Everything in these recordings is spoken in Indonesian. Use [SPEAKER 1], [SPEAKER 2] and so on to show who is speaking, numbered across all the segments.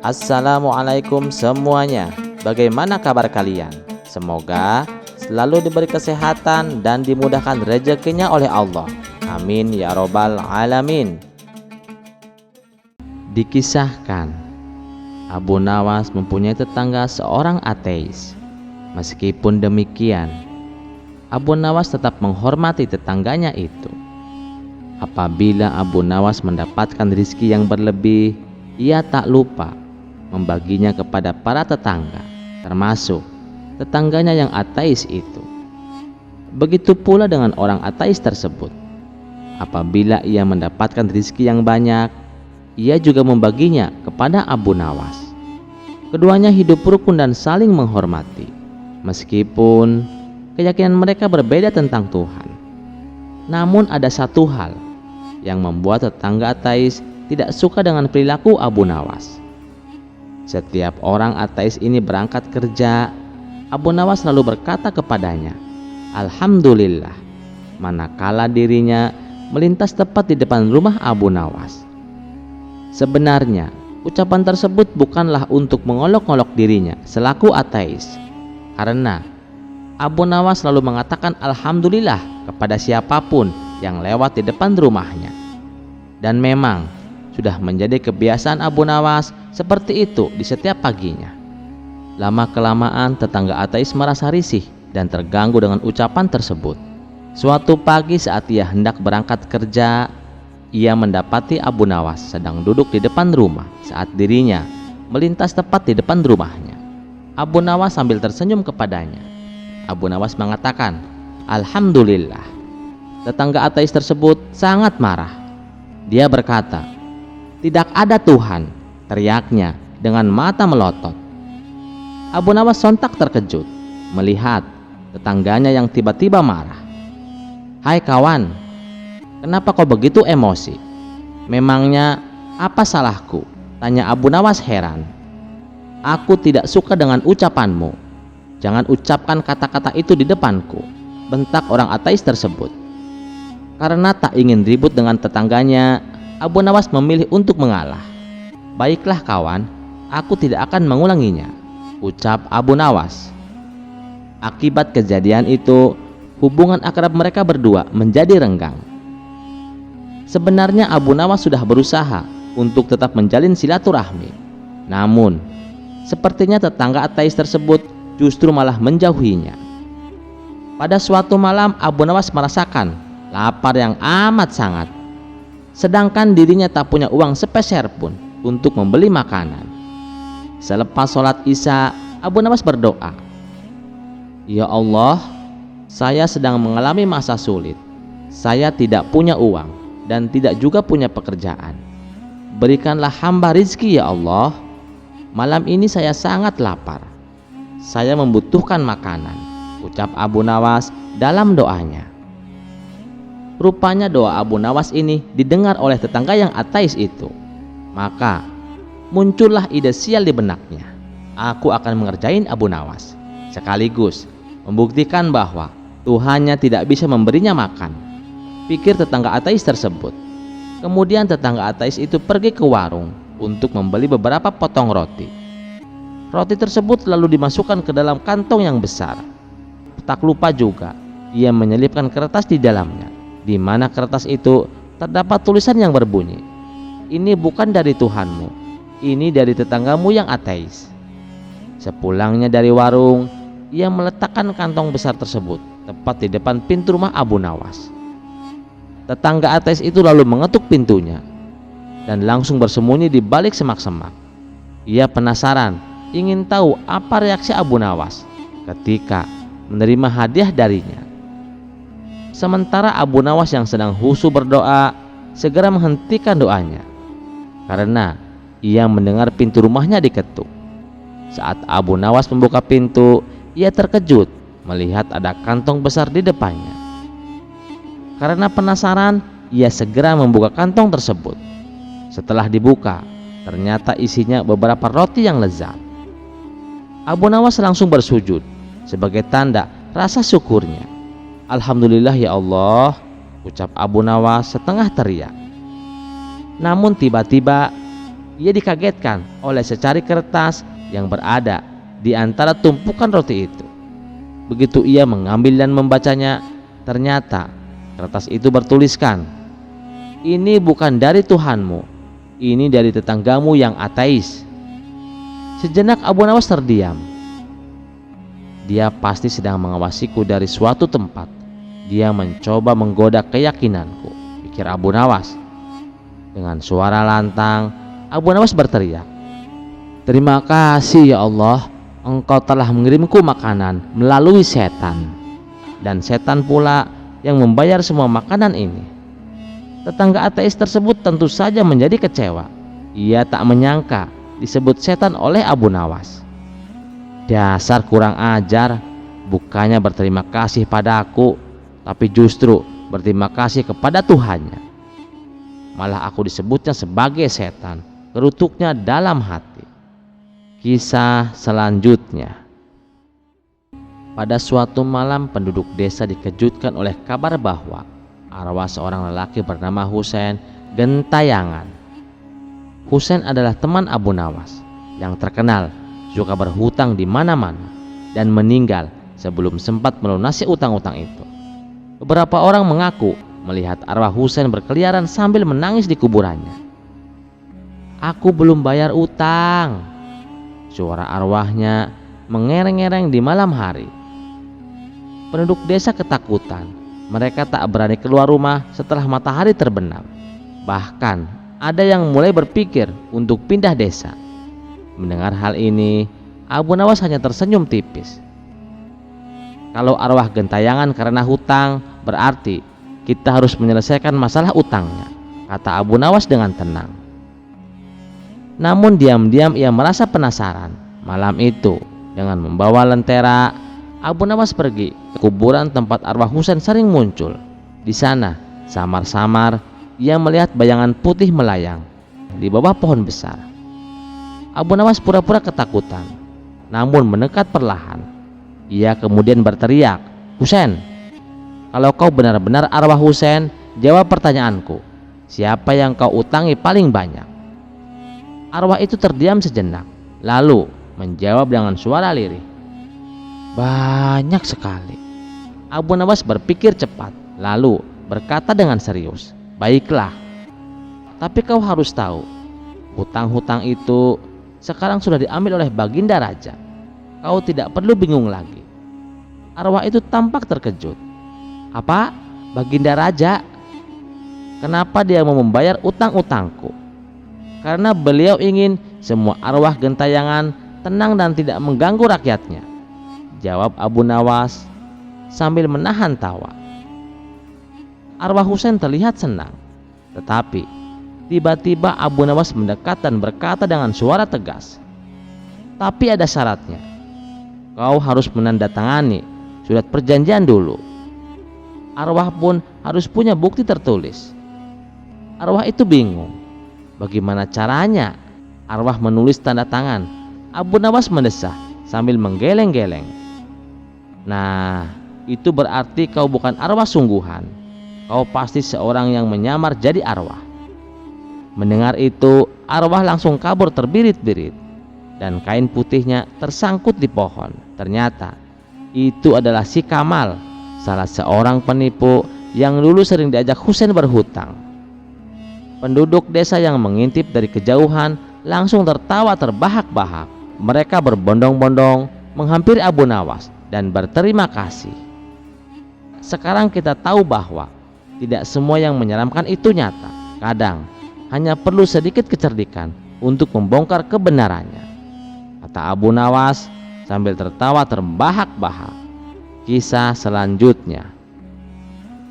[SPEAKER 1] Assalamualaikum semuanya. Bagaimana kabar kalian? Semoga selalu diberi kesehatan dan dimudahkan rezekinya oleh Allah. Amin ya robbal alamin. Dikisahkan, Abu Nawas mempunyai tetangga seorang ateis. Meskipun demikian, Abu Nawas tetap menghormati tetangganya itu. Apabila Abu Nawas mendapatkan rizki yang berlebih, ia tak lupa membaginya kepada para tetangga, termasuk tetangganya yang ateis itu. Begitu pula dengan orang ateis tersebut. Apabila ia mendapatkan rizki yang banyak, ia juga membaginya kepada Abu Nawas. Keduanya hidup rukun dan saling menghormati, meskipun keyakinan mereka berbeda tentang Tuhan. Namun ada satu hal yang membuat tetangga ateis tidak suka dengan perilaku Abu Nawas. Setiap orang ateis ini berangkat kerja, Abu Nawas selalu berkata kepadanya, "Alhamdulillah," manakala dirinya melintas tepat di depan rumah Abu Nawas. Sebenarnya, ucapan tersebut bukanlah untuk mengolok-olok dirinya selaku ateis, karena Abu Nawas selalu mengatakan Alhamdulillah kepada siapapun yang lewat di depan rumahnya. Dan memang sudah menjadi kebiasaan Abu Nawas seperti itu di setiap paginya. Lama-kelamaan tetangga ateis merasa risih dan terganggu dengan ucapan tersebut. Suatu pagi saat ia hendak berangkat kerja, ia mendapati Abu Nawas sedang duduk di depan rumah saat dirinya melintas tepat di depan rumahnya. Abu Nawas sambil tersenyum kepadanya. Abu Nawas mengatakan, "Alhamdulillah." Tetangga ateis tersebut sangat marah. Dia berkata, "Tidak ada Tuhan," teriaknya dengan mata melotot. Abu Nawas sontak terkejut melihat tetangganya yang tiba-tiba marah. "Hai kawan, kenapa kau begitu emosi? Memangnya apa salahku?" tanya Abu Nawas heran. "Aku tidak suka dengan ucapanmu. Jangan ucapkan kata-kata itu di depanku," bentak orang ateis tersebut. Karena tak ingin ribut dengan tetangganya, Abu Nawas memilih untuk mengalah. "Baiklah kawan, aku tidak akan mengulanginya," ucap Abu Nawas. Akibat kejadian itu, hubungan akrab mereka berdua menjadi renggang. Sebenarnya Abu Nawas sudah berusaha untuk tetap menjalin silaturahmi. Namun, sepertinya tetangga ateis tersebut justru malah menjauhinya. Pada suatu malam, Abu Nawas merasakan lapar yang amat sangat, sedangkan dirinya tak punya uang sepeser pun untuk membeli makanan. Selepas sholat Isya, Abu Nawas berdoa, "Ya Allah, saya sedang mengalami masa sulit. Saya tidak punya uang dan tidak juga punya pekerjaan. Berikanlah hamba rizki ya Allah. Malam ini saya sangat lapar. Saya membutuhkan makanan," ucap Abu Nawas dalam doanya. Rupanya doa Abu Nawas ini didengar oleh tetangga yang ateis itu. Maka muncullah ide sial di benaknya. Aku akan mengerjain Abu Nawas, sekaligus membuktikan bahwa Tuhannya tidak bisa memberinya makan, pikir tetangga ateis tersebut. Kemudian tetangga ateis itu pergi ke warung untuk membeli beberapa potong roti. Roti tersebut lalu dimasukkan ke dalam kantong yang besar. Tak lupa juga ia menyelipkan kertas di dalamnya, di mana kertas itu terdapat tulisan yang berbunyi, "Ini bukan dari Tuhanmu, ini dari tetanggamu yang ateis." Sepulangnya dari warung, ia meletakkan kantong besar tersebut tepat di depan pintu rumah Abu Nawas. Tetangga ateis itu lalu mengetuk pintunya dan langsung bersembunyi di balik semak-semak. Ia penasaran, ingin tahu apa reaksi Abu Nawas ketika menerima hadiah darinya. Sementara Abu Nawas yang sedang khusyuk berdoa segera menghentikan doanya karena ia mendengar pintu rumahnya diketuk. Saat Abu Nawas membuka pintu, ia terkejut melihat ada kantong besar di depannya. Karena penasaran, ia segera membuka kantong tersebut. Setelah dibuka, ternyata isinya beberapa roti yang lezat. Abu Nawas langsung bersujud sebagai tanda rasa syukurnya. "Alhamdulillah ya Allah," ucap Abu Nawas setengah teriak. Namun tiba-tiba Ia dikagetkan oleh secari kertas yang berada di antara tumpukan roti itu. Begitu ia mengambil dan membacanya, ternyata kertas itu bertuliskan, "Ini bukan dari Tuhanmu, ini dari tetanggamu yang ateis." Sejenak Abu Nawas terdiam. Dia pasti sedang mengawasiku dari suatu tempat. Dia mencoba menggoda keyakinanku, pikir Abu Nawas. Dengan suara lantang, Abu Nawas berteriak, "Terima kasih ya Allah, Engkau telah mengirimku makanan melalui setan. Dan setan pula yang membayar semua makanan ini." Tetangga ateis tersebut tentu saja menjadi kecewa. Ia tak menyangka disebut setan oleh Abu Nawas. "Dasar kurang ajar, bukannya berterima kasih padaku, tapi justru berterima kasih kepada Tuhannya. Malah aku disebutnya sebagai setan," gerutuknya dalam hati. Kisah selanjutnya. Pada suatu malam, penduduk desa dikejutkan oleh kabar bahwa arwah seorang lelaki bernama Husein gentayangan. Husein adalah teman Abu Nawas yang terkenal suka berhutang di mana-mana dan meninggal sebelum sempat melunasi utang-utang itu. Beberapa orang mengaku melihat arwah Husein berkeliaran sambil menangis di kuburannya. "Aku belum bayar utang," suara arwahnya mengereng-ereng di malam hari. Penduduk desa ketakutan. Mereka tak berani keluar rumah setelah matahari terbenam. Bahkan ada yang mulai berpikir untuk pindah desa. Mendengar hal ini, Abu Nawas hanya tersenyum tipis. Kalau arwah gentayangan karena hutang, berarti kita harus menyelesaikan masalah utangnya, kata Abu Nawas dengan tenang. Namun diam-diam ia merasa penasaran. Malam itu, dengan membawa lentera, Abu Nawas pergi ke kuburan tempat arwah Husein sering muncul. Di sana, samar-samar ia melihat bayangan putih melayang di bawah pohon besar. Abu Nawas pura-pura ketakutan, namun mendekat perlahan. Ia kemudian berteriak, "Husein, kalau kau benar-benar arwah Husein, jawab pertanyaanku. Siapa yang kau utangi paling banyak?" Arwah itu terdiam sejenak, lalu menjawab dengan suara lirih, "Banyak sekali." Abu Nawas berpikir cepat, lalu berkata dengan serius, "Baiklah, tapi kau harus tahu, hutang-hutang itu sekarang sudah diambil oleh Baginda Raja. Kau tidak perlu bingung lagi." Arwah itu tampak terkejut. "Apa? Baginda Raja? Kenapa dia mau membayar utang-utangku?" "Karena beliau ingin semua arwah gentayangan tenang dan tidak mengganggu rakyatnya," jawab Abu Nawas sambil menahan tawa. Arwah Husein terlihat senang, tetapi tiba-tiba Abu Nawas mendekat dan berkata dengan suara tegas, "Tapi ada syaratnya. Kau harus menandatangani surat perjanjian dulu. Arwah pun harus punya bukti tertulis." Arwah itu bingung. Bagaimana caranya arwah menulis tanda tangan? Abu Nawas mendesah sambil menggeleng-geleng. "Nah, itu berarti kau bukan arwah sungguhan. Kau pasti seorang yang menyamar jadi arwah." Mendengar itu, arwah langsung kabur terbirit-birit dan kain putihnya tersangkut di pohon. Ternyata itu adalah si Kamal, salah seorang penipu yang dulu sering diajak Husein berhutang. Penduduk desa yang mengintip dari kejauhan langsung tertawa terbahak-bahak. Mereka berbondong-bondong menghampiri Abu Nawas dan berterima kasih. Sekarang kita tahu bahwa tidak semua yang menyeramkan itu nyata. Kadang hanya perlu sedikit kecerdikan untuk membongkar kebenarannya, kata Abu Nawas sambil tertawa terbahak-bahak. Kisah selanjutnya.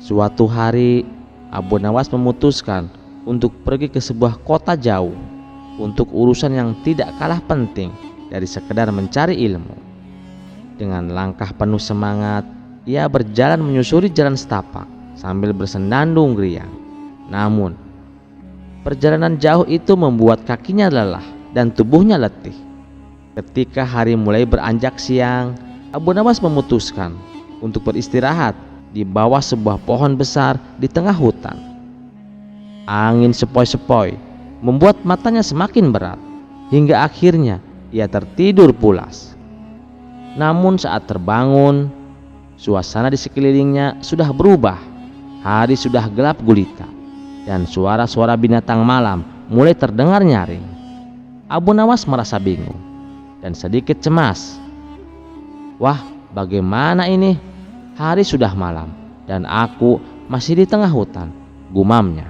[SPEAKER 1] Suatu hari, Abu Nawas memutuskan untuk pergi ke sebuah kota jauh untuk urusan yang tidak kalah penting dari sekedar mencari ilmu. Dengan langkah penuh semangat, ia berjalan menyusuri jalan setapak sambil bersendandung riang. Namun, perjalanan jauh itu membuat kakinya lelah dan tubuhnya letih. Ketika hari mulai beranjak siang, Abu Nawas memutuskan untuk beristirahat di bawah sebuah pohon besar di tengah hutan. Angin sepoi-sepoi membuat matanya semakin berat, hingga akhirnya ia tertidur pulas. Namun saat terbangun, suasana di sekelilingnya sudah berubah. Hari sudah gelap gulita, dan suara-suara binatang malam mulai terdengar nyaring. Abu Nawas merasa bingung dan sedikit cemas. Wah, bagaimana ini? Hari sudah malam dan aku masih di tengah hutan, gumamnya.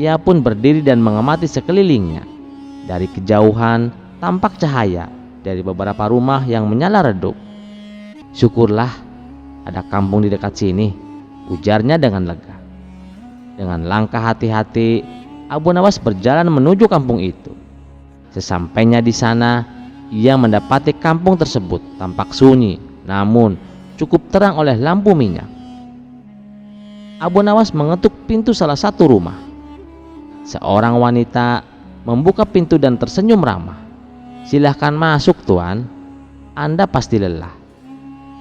[SPEAKER 1] Ia pun berdiri dan mengamati sekelilingnya. Dari kejauhan tampak cahaya dari beberapa rumah yang menyala redup. Syukurlah ada kampung di dekat sini, ujarnya dengan lega. Dengan langkah hati-hati, Abu Nawas berjalan menuju kampung itu. Sesampainya di sana, ia mendapati kampung tersebut tampak sunyi, namun cukup terang oleh lampu minyak. Abu Nawas mengetuk pintu salah satu rumah. Seorang wanita membuka pintu dan tersenyum ramah. "Silahkan masuk, Tuan. Anda pasti lelah."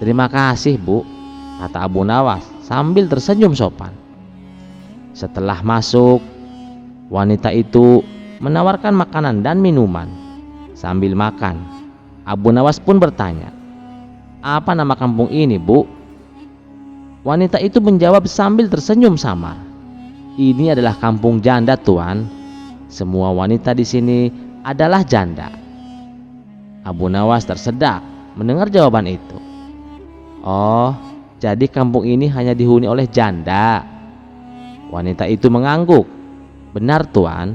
[SPEAKER 1] "Terima kasih, Bu," kata Abu Nawas sambil tersenyum sopan. Setelah masuk, wanita itu menawarkan makanan dan minuman. Sambil makan, Abu Nawas pun bertanya, "Apa nama kampung ini, Bu?" Wanita itu menjawab sambil tersenyum samar, "Ini adalah kampung janda, Tuan. Semua wanita di sini adalah janda." Abu Nawas tersedak mendengar jawaban itu. "Oh, jadi kampung ini hanya dihuni oleh janda?" Wanita itu mengangguk. "Benar, Tuan.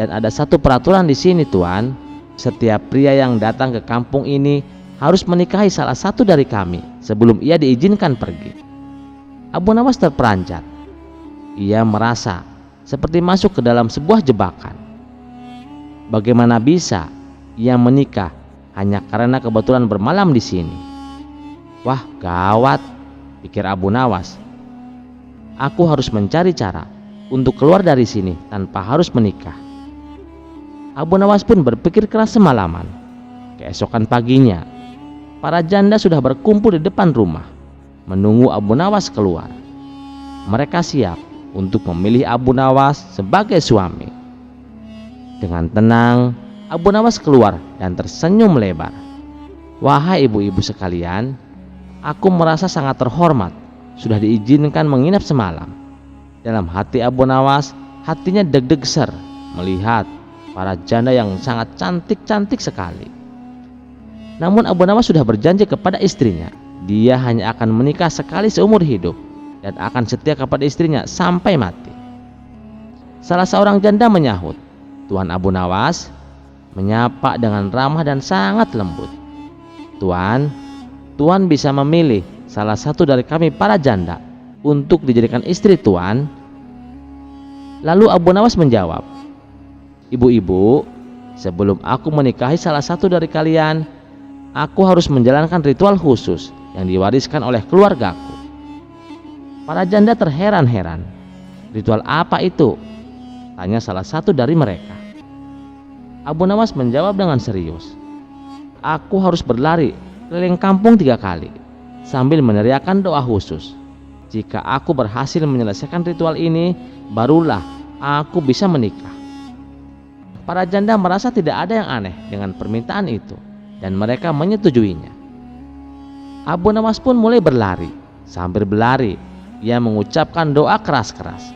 [SPEAKER 1] Dan ada satu peraturan di sini, Tuan. Setiap pria yang datang ke kampung ini harus menikahi salah satu dari kami sebelum ia diizinkan pergi." Abu Nawas terperanjat. Ia merasa seperti masuk ke dalam sebuah jebakan. Bagaimana bisa ia menikah hanya karena kebetulan bermalam di sini? Wah, gawat, pikir Abu Nawas. Aku harus mencari cara untuk keluar dari sini tanpa harus menikah. Abu Nawas pun berpikir keras semalaman. Keesokan paginya, para janda sudah berkumpul di depan rumah, menunggu Abu Nawas keluar. Mereka siap untuk memilih Abu Nawas sebagai suami. Dengan tenang, Abu Nawas keluar dan tersenyum lebar. "Wahai ibu-ibu sekalian, aku merasa sangat terhormat sudah diizinkan menginap semalam." Dalam hati Abu Nawas, hatinya deg-deg-ser melihat para janda yang sangat cantik-cantik sekali. Namun Abu Nawas sudah berjanji kepada istrinya, dia hanya akan menikah sekali seumur hidup dan akan setia kepada istrinya sampai mati. Salah seorang janda menyahut, "Tuan Abu Nawas," menyapa dengan ramah dan sangat lembut. "Tuan, Tuan bisa memilih salah satu dari kami para janda untuk dijadikan istri Tuan." Lalu Abu Nawas menjawab, "Ibu-ibu, sebelum aku menikahi salah satu dari kalian, aku harus menjalankan ritual khusus yang diwariskan oleh keluargaku." Para janda terheran-heran. "Ritual apa itu?" tanya salah satu dari mereka. Abu Nawas menjawab dengan serius, "Aku harus berlari keliling kampung 3 kali sambil meneriakkan doa khusus. Jika aku berhasil menyelesaikan ritual ini, barulah aku bisa menikah." Para janda merasa tidak ada yang aneh dengan permintaan itu dan mereka menyetujuinya. Abu Nawas pun mulai berlari. Sambil berlari, ia mengucapkan doa keras-keras.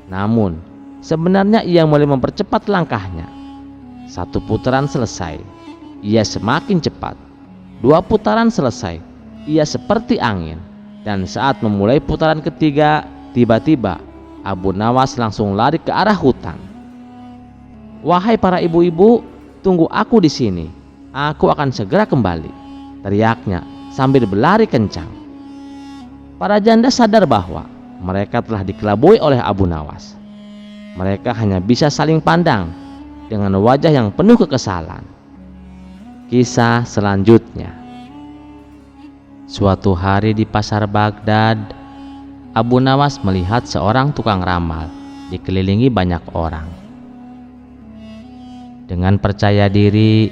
[SPEAKER 1] Namun, sebenarnya ia mulai mempercepat langkahnya. 1 putaran selesai, ia semakin cepat. 2 putaran selesai, ia seperti angin. Dan saat memulai putaran ketiga, tiba-tiba Abu Nawas langsung lari ke arah hutan. "Wahai para ibu-ibu, tunggu aku di sini. Aku akan segera kembali," teriaknya sambil berlari kencang. Para janda sadar bahwa mereka telah dikelabui oleh Abu Nawas. Mereka hanya bisa saling pandang dengan wajah yang penuh kekesalan. Kisah selanjutnya. Suatu hari di pasar Baghdad, Abu Nawas melihat seorang tukang ramal dikelilingi banyak orang. Dengan percaya diri,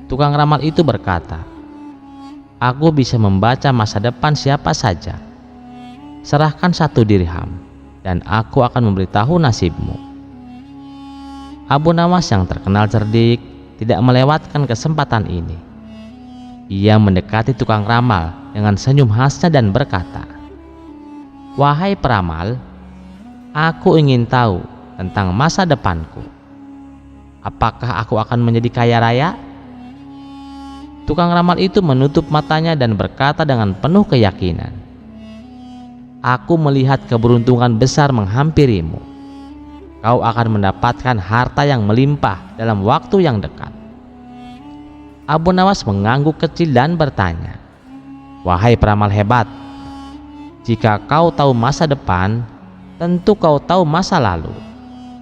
[SPEAKER 1] tukang ramal itu berkata, "Aku bisa membaca masa depan siapa saja. Serahkan 1 dirham dan aku akan memberitahu nasibmu." Abu Nawas yang terkenal cerdik tidak melewatkan kesempatan ini. Ia mendekati tukang ramal dengan senyum khasnya dan berkata, "Wahai peramal, aku ingin tahu tentang masa depanku. Apakah aku akan menjadi kaya raya?" Tukang ramal itu menutup matanya dan berkata dengan penuh keyakinan, "Aku melihat keberuntungan besar menghampirimu. Kau akan mendapatkan harta yang melimpah dalam waktu yang dekat." Abu Nawas mengangguk kecil dan bertanya, "Wahai peramal hebat, jika kau tahu masa depan, tentu kau tahu masa lalu.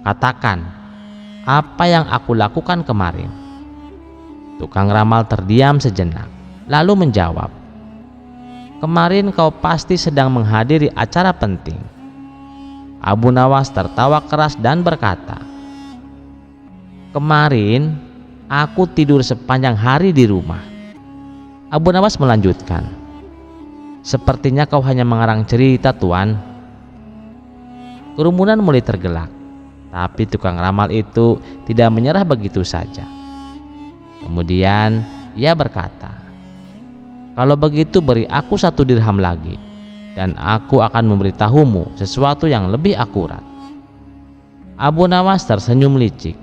[SPEAKER 1] Katakan, apa yang aku lakukan kemarin?" Tukang ramal terdiam sejenak, lalu menjawab, "Kemarin kau pasti sedang menghadiri acara penting." Abu Nawas tertawa keras dan berkata, "Kemarin aku tidur sepanjang hari di rumah." Abu Nawas melanjutkan, "Sepertinya kau hanya mengarang cerita, Tuan." Kerumunan mulai tergelak, tapi tukang ramal itu tidak menyerah begitu saja. Kemudian ia berkata, "Kalau begitu beri aku 1 dirham lagi, dan aku akan memberitahumu sesuatu yang lebih akurat." Abu Nawas tersenyum licik.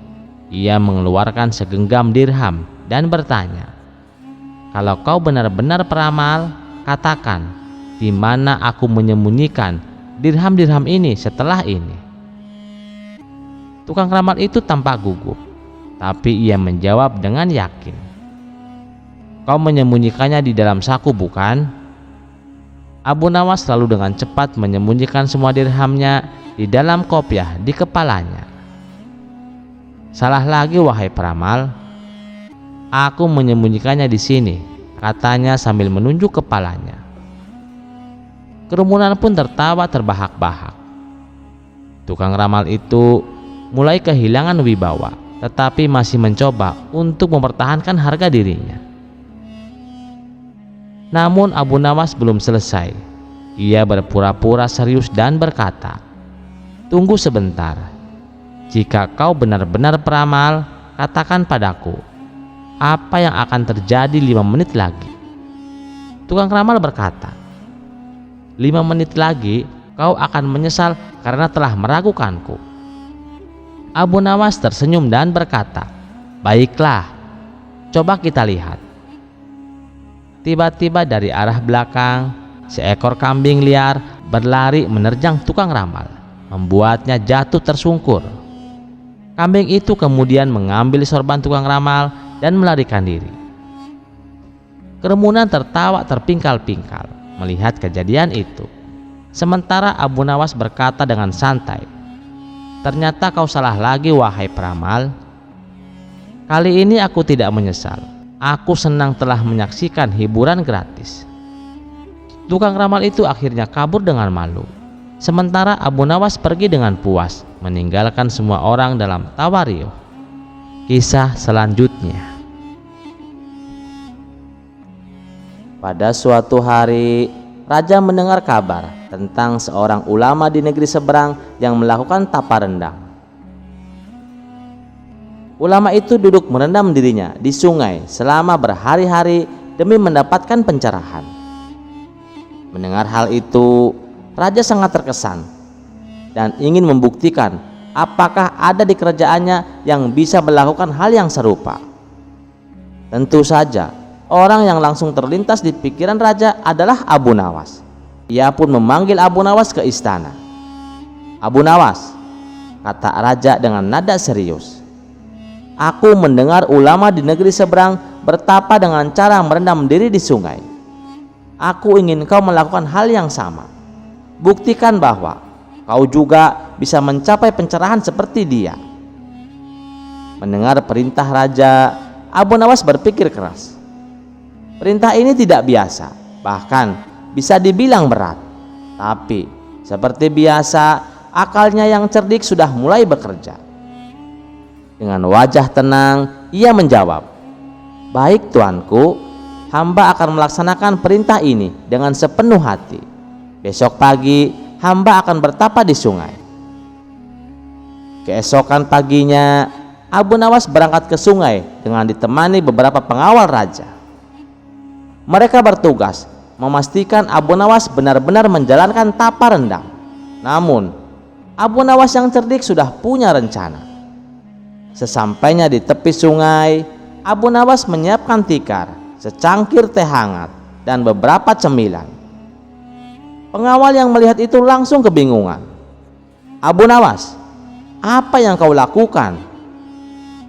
[SPEAKER 1] Ia mengeluarkan segenggam dirham dan bertanya, "Kalau kau benar-benar peramal, katakan di mana aku menyembunyikan dirham-dirham ini setelah ini." Tukang ramal itu tampak gugup, tapi ia menjawab dengan yakin, "Kau menyembunyikannya di dalam saku, bukan?" Abu Nawas lalu dengan cepat menyembunyikan semua dirhamnya di dalam kopiah di kepalanya. "Salah lagi, wahai peramal. Aku menyembunyikannya di sini," katanya sambil menunjuk kepalanya. Kerumunan pun tertawa terbahak-bahak. Tukang ramal itu mulai kehilangan wibawa, tetapi masih mencoba untuk mempertahankan harga dirinya. Namun Abu Nawas belum selesai. Ia berpura-pura serius dan berkata, "Tunggu sebentar. Jika kau benar-benar peramal, katakan padaku, apa yang akan terjadi 5 menit lagi?" Tukang ramal berkata, "5 menit lagi kau akan menyesal karena telah meragukanku." Abu Nawas tersenyum dan berkata, "Baiklah, coba kita lihat." Tiba-tiba dari arah belakang, seekor kambing liar berlari menerjang tukang ramal, membuatnya jatuh tersungkur. Kambing itu kemudian mengambil sorban tukang ramal dan melarikan diri. Kerumunan tertawa terpingkal-pingkal melihat kejadian itu. Sementara Abu Nawas berkata dengan santai, "Ternyata kau salah lagi, wahai peramal. Kali ini aku tidak menyesal. Aku senang telah menyaksikan hiburan gratis." Tukang ramal itu akhirnya kabur dengan malu. Sementara Abu Nawas pergi dengan puas, meninggalkan semua orang dalam tawa riuh. Kisah selanjutnya. Pada suatu hari, raja mendengar kabar tentang seorang ulama di negeri seberang yang melakukan tapa rendang. Ulama itu duduk merendam dirinya di sungai selama berhari-hari demi mendapatkan pencerahan. Mendengar hal itu, raja sangat terkesan dan ingin membuktikan apakah ada di kerajaannya yang bisa melakukan hal yang serupa. Tentu saja, orang yang langsung terlintas di pikiran raja adalah Abu Nawas. Ia pun memanggil Abu Nawas ke istana. "Abu Nawas," kata raja dengan nada serius, "aku mendengar ulama di negeri seberang bertapa dengan cara merendam diri di sungai. Aku ingin kau melakukan hal yang sama. Buktikan bahwa kau juga bisa mencapai pencerahan seperti dia." Mendengar perintah raja, Abu Nawas berpikir keras. Perintah ini tidak biasa, bahkan bisa dibilang berat. Tapi seperti biasa, akalnya yang cerdik sudah mulai bekerja. Dengan wajah tenang, ia menjawab, "Baik tuanku, hamba akan melaksanakan perintah ini dengan sepenuh hati. Besok pagi hamba akan bertapa di sungai." Keesokan paginya, Abu Nawas berangkat ke sungai dengan ditemani beberapa pengawal raja. Mereka bertugas memastikan Abu Nawas benar-benar menjalankan tapa rendam. Namun, Abu Nawas yang cerdik sudah punya rencana. Sesampainya di tepi sungai, Abu Nawas menyiapkan tikar, secangkir teh hangat, dan beberapa cemilan. Pengawal yang melihat itu langsung kebingungan. "Abu Nawas, apa yang kau lakukan?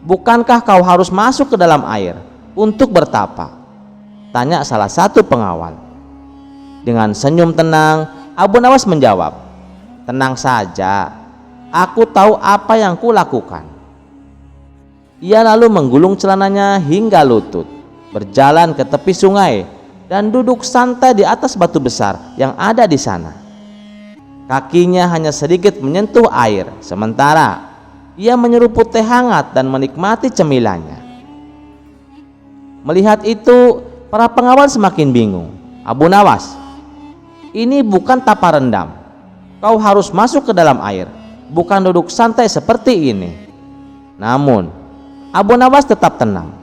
[SPEAKER 1] Bukankah kau harus masuk ke dalam air untuk bertapa?" tanya salah satu pengawal. Dengan senyum tenang, Abu Nawas menjawab, "Tenang saja, aku tahu apa yang kulakukan." Ia lalu menggulung celananya hingga lutut, berjalan ke tepi sungai, dan duduk santai di atas batu besar yang ada di sana. Kakinya hanya sedikit menyentuh air, sementara ia menyeruput teh hangat dan menikmati cemilannya. Melihat itu, para pengawal semakin bingung. "Abu Nawas, ini bukan tapa rendam. Kau harus masuk ke dalam air, bukan duduk santai seperti ini." Namun, Abu Nawas tetap tenang.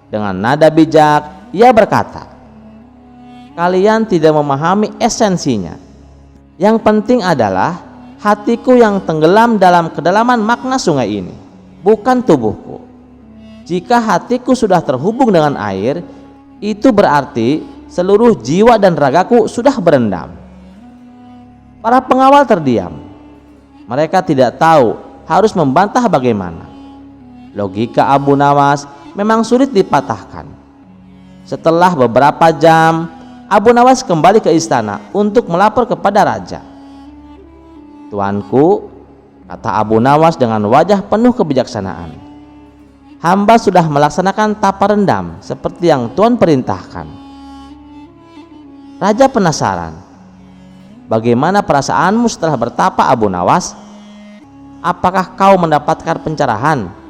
[SPEAKER 1] Dengan nada bijak, ia berkata, "Kalian tidak memahami esensinya. Yang penting adalah hatiku yang tenggelam dalam kedalaman makna sungai ini, bukan tubuhku. Jika hatiku sudah terhubung dengan air, itu berarti seluruh jiwa dan ragaku sudah berendam." Para pengawal terdiam. Mereka tidak tahu harus membantah bagaimana. Logika Abu Nawas memang sulit dipatahkan. Setelah beberapa jam, Abu Nawas kembali ke istana untuk melapor kepada raja. "Tuanku," kata Abu Nawas dengan wajah penuh kebijaksanaan, "hamba sudah melaksanakan tapa rendam seperti yang Tuan perintahkan." Raja penasaran, "Bagaimana perasaanmu setelah bertapa, Abu Nawas? Apakah kau mendapatkan pencerahan?"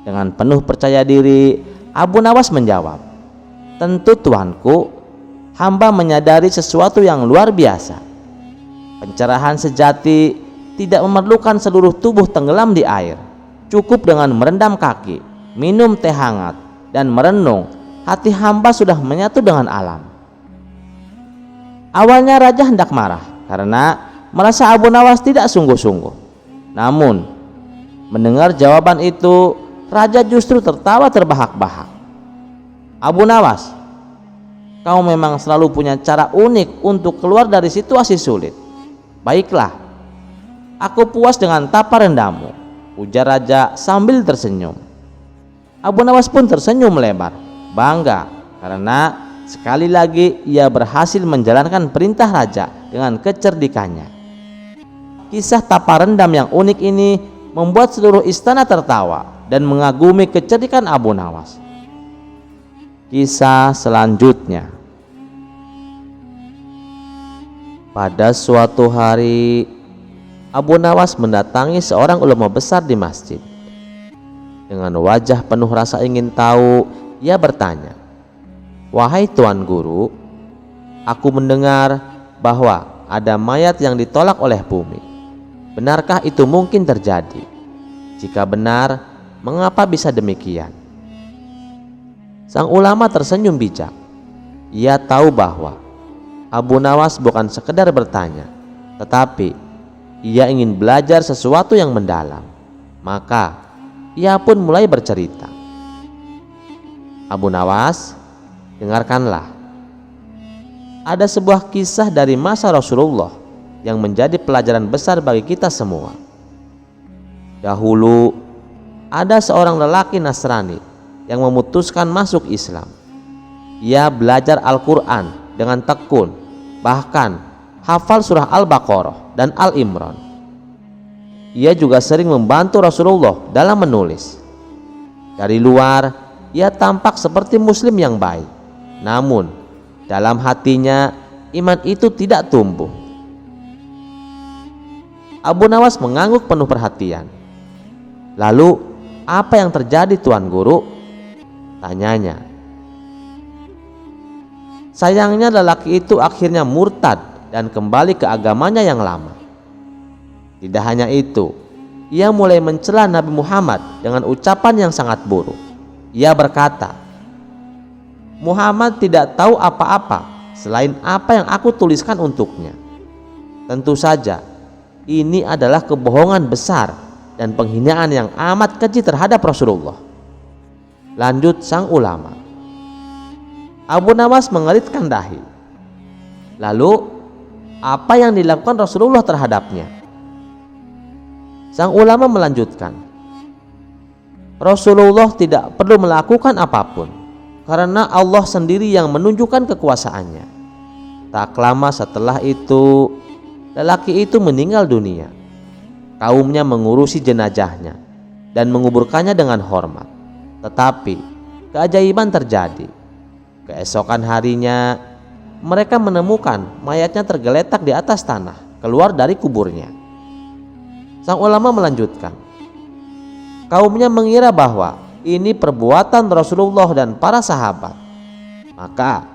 [SPEAKER 1] Dengan penuh percaya diri, Abu Nawas menjawab, "Tentu tuanku, hamba menyadari sesuatu yang luar biasa. Pencerahan sejati tidak memerlukan seluruh tubuh tenggelam di air. Cukup dengan merendam kaki, minum teh hangat, dan merenung, hati hamba sudah menyatu dengan alam." Awalnya raja hendak marah karena merasa Abu Nawas tidak sungguh-sungguh. Namun, mendengar jawaban itu, raja justru tertawa terbahak-bahak. "Abu Nawas, kau memang selalu punya cara unik untuk keluar dari situasi sulit. Baiklah, aku puas dengan tapa rendammu," ujar raja sambil tersenyum. Abu Nawas pun tersenyum lebar, bangga karena sekali lagi ia berhasil menjalankan perintah raja dengan kecerdikannya. Kisah tapa rendam yang unik ini membuat seluruh istana tertawa dan mengagumi kecerdikan Abu Nawas. Kisah selanjutnya. Pada suatu hari, Abu Nawas mendatangi seorang ulama besar di masjid. Dengan wajah penuh rasa ingin tahu, ia bertanya, "Wahai Tuan Guru, aku mendengar bahwa ada mayat yang ditolak oleh bumi. Benarkah itu mungkin terjadi? Jika benar, mengapa bisa demikian?" Sang ulama tersenyum bijak. Ia tahu bahwa Abu Nawas bukan sekedar bertanya, tetapi ia ingin belajar sesuatu yang mendalam. Maka ia pun mulai bercerita. "Abu Nawas, dengarkanlah. Ada sebuah kisah dari masa Rasulullah yang menjadi pelajaran besar bagi kita semua. Dahulu ada seorang lelaki Nasrani yang memutuskan masuk Islam. Ia belajar Al-Quran dengan tekun, bahkan hafal surah Al-Baqarah dan Al-Imran. Ia juga sering membantu Rasulullah dalam menulis. Dari luar, ia tampak seperti muslim yang baik. Namun, dalam hatinya, iman itu tidak tumbuh." Abu Nawas mengangguk penuh perhatian. "Lalu, apa yang terjadi, Tuan Guru?" tanyanya. Sayangnya lelaki itu akhirnya murtad dan kembali ke agamanya yang lama. Tidak hanya itu, ia mulai mencela Nabi Muhammad dengan ucapan yang sangat buruk. Ia berkata, "Muhammad tidak tahu apa-apa selain apa yang aku tuliskan untuknya. Tentu saja ini adalah kebohongan besar dan penghinaan yang amat keji terhadap Rasulullah." Lanjut sang ulama. Abu Nawas mengeritkan dahi. Lalu apa yang dilakukan Rasulullah terhadapnya? Sang ulama melanjutkan, Rasulullah tidak perlu melakukan apapun karena Allah sendiri yang menunjukkan kekuasaannya. Tak lama setelah itu, lelaki itu meninggal dunia. Kaumnya mengurusi jenazahnya dan menguburkannya dengan hormat. Tetapi keajaiban terjadi. Keesokan harinya, mereka menemukan mayatnya tergeletak di atas tanah, keluar dari kuburnya. Sang ulama melanjutkan, kaumnya mengira bahwa ini perbuatan Rasulullah dan para sahabat. Maka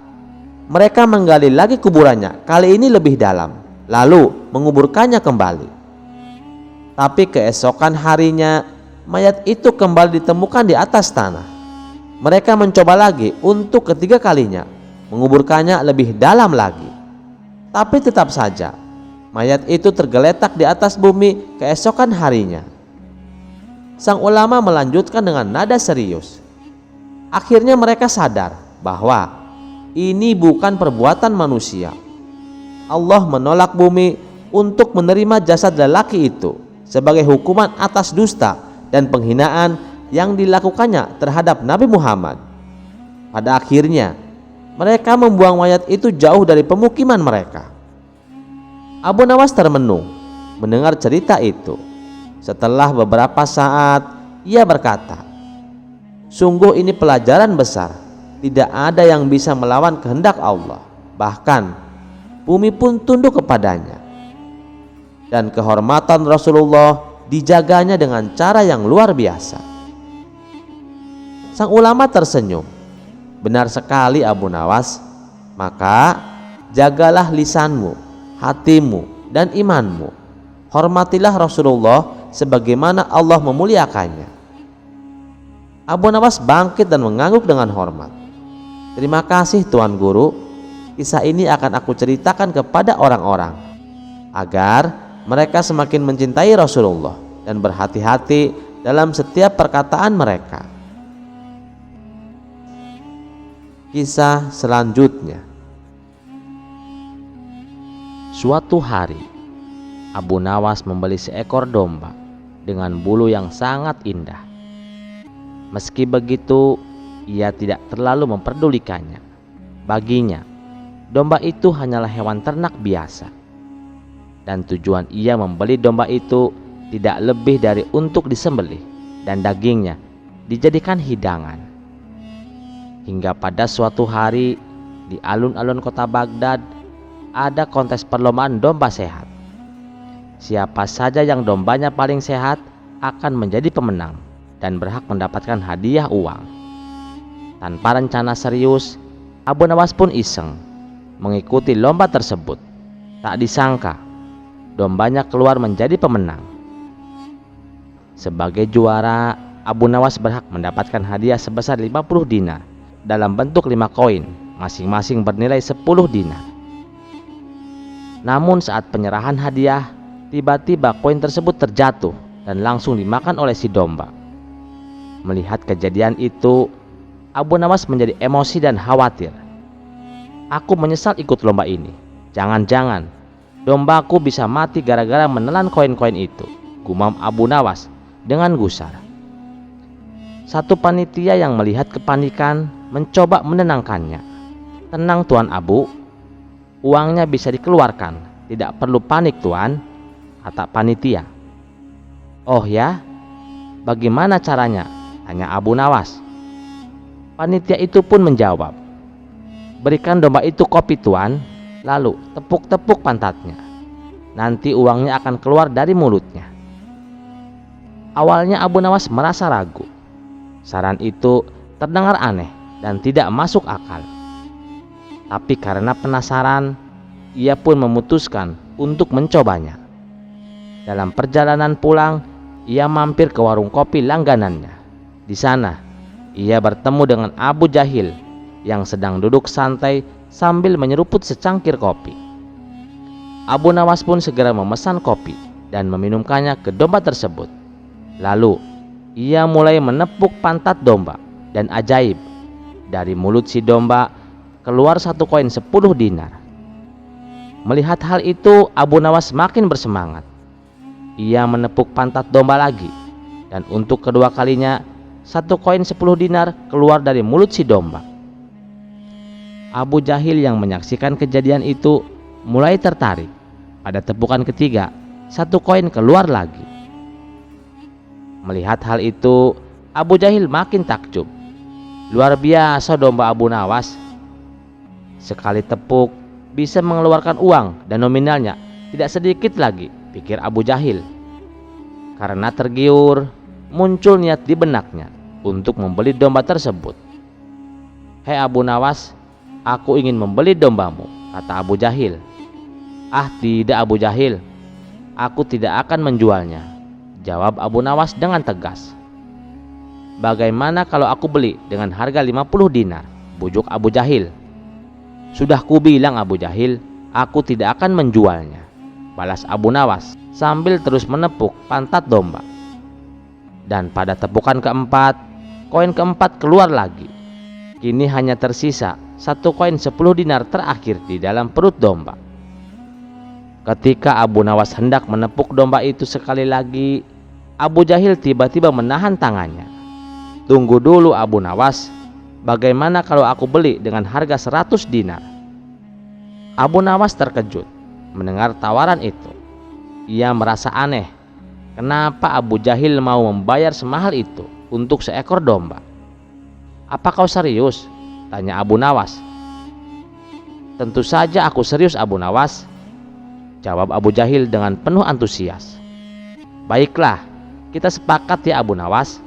[SPEAKER 1] mereka menggali lagi kuburannya, kali ini lebih dalam, lalu menguburkannya kembali. Tapi keesokan harinya, mayat itu kembali ditemukan di atas tanah. Mereka mencoba lagi untuk ketiga kalinya, menguburkannya lebih dalam lagi. Tapi tetap saja mayat itu tergeletak di atas bumi keesokan harinya. Sang ulama melanjutkan dengan nada serius. Akhirnya mereka sadar bahwa ini bukan perbuatan manusia. Allah menolak bumi untuk menerima jasad lelaki itu sebagai hukuman atas dusta dan penghinaan yang dilakukannya terhadap Nabi Muhammad. Pada akhirnya mereka membuang mayat itu jauh dari pemukiman mereka. Abu Nawas termenung mendengar cerita itu. Setelah beberapa saat, ia berkata, "Sungguh ini pelajaran besar. Tidak ada yang bisa melawan kehendak Allah. Bahkan bumi pun tunduk kepadanya. Dan kehormatan Rasulullah dijaganya dengan cara yang luar biasa." Sang ulama tersenyum. "Benar sekali Abu Nawas. Maka jagalah lisanmu, hatimu, dan imanmu. Hormatilah Rasulullah sebagaimana Allah memuliakannya." Abu Nawas bangkit dan mengangguk dengan hormat. "Terima kasih Tuan Guru. Kisah ini akan aku ceritakan kepada orang-orang agar mereka semakin mencintai Rasulullah dan berhati-hati dalam setiap perkataan mereka." Kisah selanjutnya. Suatu hari, Abu Nawas membeli seekor domba dengan bulu yang sangat indah. Meski begitu, ia tidak terlalu memperdulikannya. Baginya, domba itu hanyalah hewan ternak biasa. Dan tujuan ia membeli domba itu tidak lebih dari untuk disembelih dan dagingnya dijadikan hidangan. Hingga pada suatu hari di alun-alun kota Baghdad ada kontes perlombaan domba sehat. Siapa saja yang dombanya paling sehat akan menjadi pemenang dan berhak mendapatkan hadiah uang. Tanpa rencana serius, Abu Nawas pun iseng mengikuti lomba tersebut. Tak disangka, dombanya keluar menjadi pemenang. Sebagai juara, Abu Nawas berhak mendapatkan hadiah sebesar 50 dinar dalam bentuk 5 koin, masing-masing bernilai 10 dinar. Namun saat penyerahan hadiah, tiba-tiba koin tersebut terjatuh dan langsung dimakan oleh si domba. Melihat kejadian itu, Abu Nawas menjadi emosi dan khawatir. "Aku menyesal ikut lomba ini. Jangan-jangan dombaku bisa mati gara-gara menelan koin-koin itu," gumam Abu Nawas dengan gusar. Satu panitia yang melihat kepanikan mencoba menenangkannya. "Tenang Tuan Abu, uangnya bisa dikeluarkan. Tidak perlu panik Tuan," kata panitia. "Oh ya? Bagaimana caranya?" tanya Abu Nawas. Panitia itu pun menjawab, "Berikan domba itu kopi Tuan, lalu tepuk-tepuk pantatnya. Nanti uangnya akan keluar dari mulutnya." Awalnya Abu Nawas merasa ragu. Saran itu terdengar aneh dan tidak masuk akal. Tapi karena penasaran, ia pun memutuskan untuk mencobanya. Dalam perjalanan pulang, ia mampir ke warung kopi langganannya. Di sana, ia bertemu dengan Abu Jahil yang sedang duduk santai sambil menyeruput secangkir kopi. Abu Nawas pun segera memesan kopi dan meminumkannya ke domba tersebut. Lalu, ia mulai menepuk pantat domba dan ajaib, dari mulut si domba keluar 1 koin 10 dinar. Melihat hal itu, Abu Nawas makin bersemangat. Ia menepuk pantat domba lagi, dan untuk kedua kalinya 1 koin 10 dinar keluar dari mulut si domba. Abu Jahil yang menyaksikan kejadian itu mulai tertarik. Pada tepukan ketiga, 1 koin keluar lagi. Melihat hal itu, Abu Jahil makin takjub. Luar biasa domba Abu Nawas. Sekali tepuk bisa mengeluarkan uang dan nominalnya tidak sedikit lagi, pikir Abu Jahil. Karena tergiur, muncul niat di benaknya untuk membeli domba tersebut. "Hei Abu Nawas, aku ingin membeli dombamu," kata Abu Jahil. "Ah tidak Abu Jahil, aku tidak akan menjualnya," jawab Abu Nawas dengan tegas. "Bagaimana kalau aku beli dengan harga 50 dinar?" bujuk Abu Jahil. "Sudah kubilang Abu Jahil, aku tidak akan menjualnya," balas Abu Nawas sambil terus menepuk pantat domba. Dan pada tepukan keempat, koin keempat keluar lagi. Kini hanya tersisa 1 koin 10 dinar terakhir di dalam perut domba. Ketika Abu Nawas hendak menepuk domba itu sekali lagi, Abu Jahil tiba-tiba menahan tangannya. "Tunggu dulu Abu Nawas, bagaimana kalau aku beli dengan harga 100 dinar?" Abu Nawas terkejut mendengar tawaran itu. Ia merasa aneh, kenapa Abu Jahil mau membayar semahal itu untuk seekor domba. "Apa kau serius?" tanya Abu Nawas. "Tentu saja aku serius Abu Nawas," jawab Abu Jahil dengan penuh antusias. "Baiklah, kita sepakat ya Abu Nawas."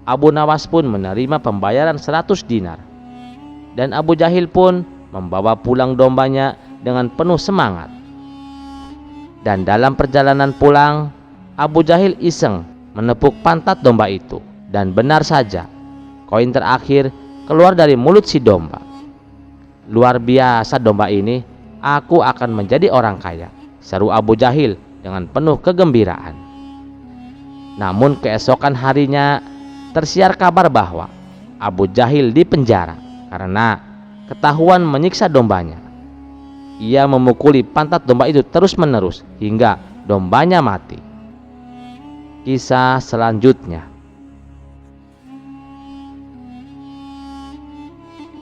[SPEAKER 1] Abu Nawas pun menerima pembayaran 100 dinar. Dan Abu Jahil pun membawa pulang dombanya dengan penuh semangat. Dan dalam perjalanan pulang, Abu Jahil iseng menepuk pantat domba itu. Dan benar saja, koin terakhir keluar dari mulut si domba. "Luar biasa domba ini, aku akan menjadi orang kaya," seru Abu Jahil dengan penuh kegembiraan. Namun keesokan harinya tersiar kabar bahwa Abu Jahil dipenjara karena ketahuan menyiksa dombanya. Ia memukuli pantat domba itu terus-menerus hingga dombanya mati. Kisah selanjutnya.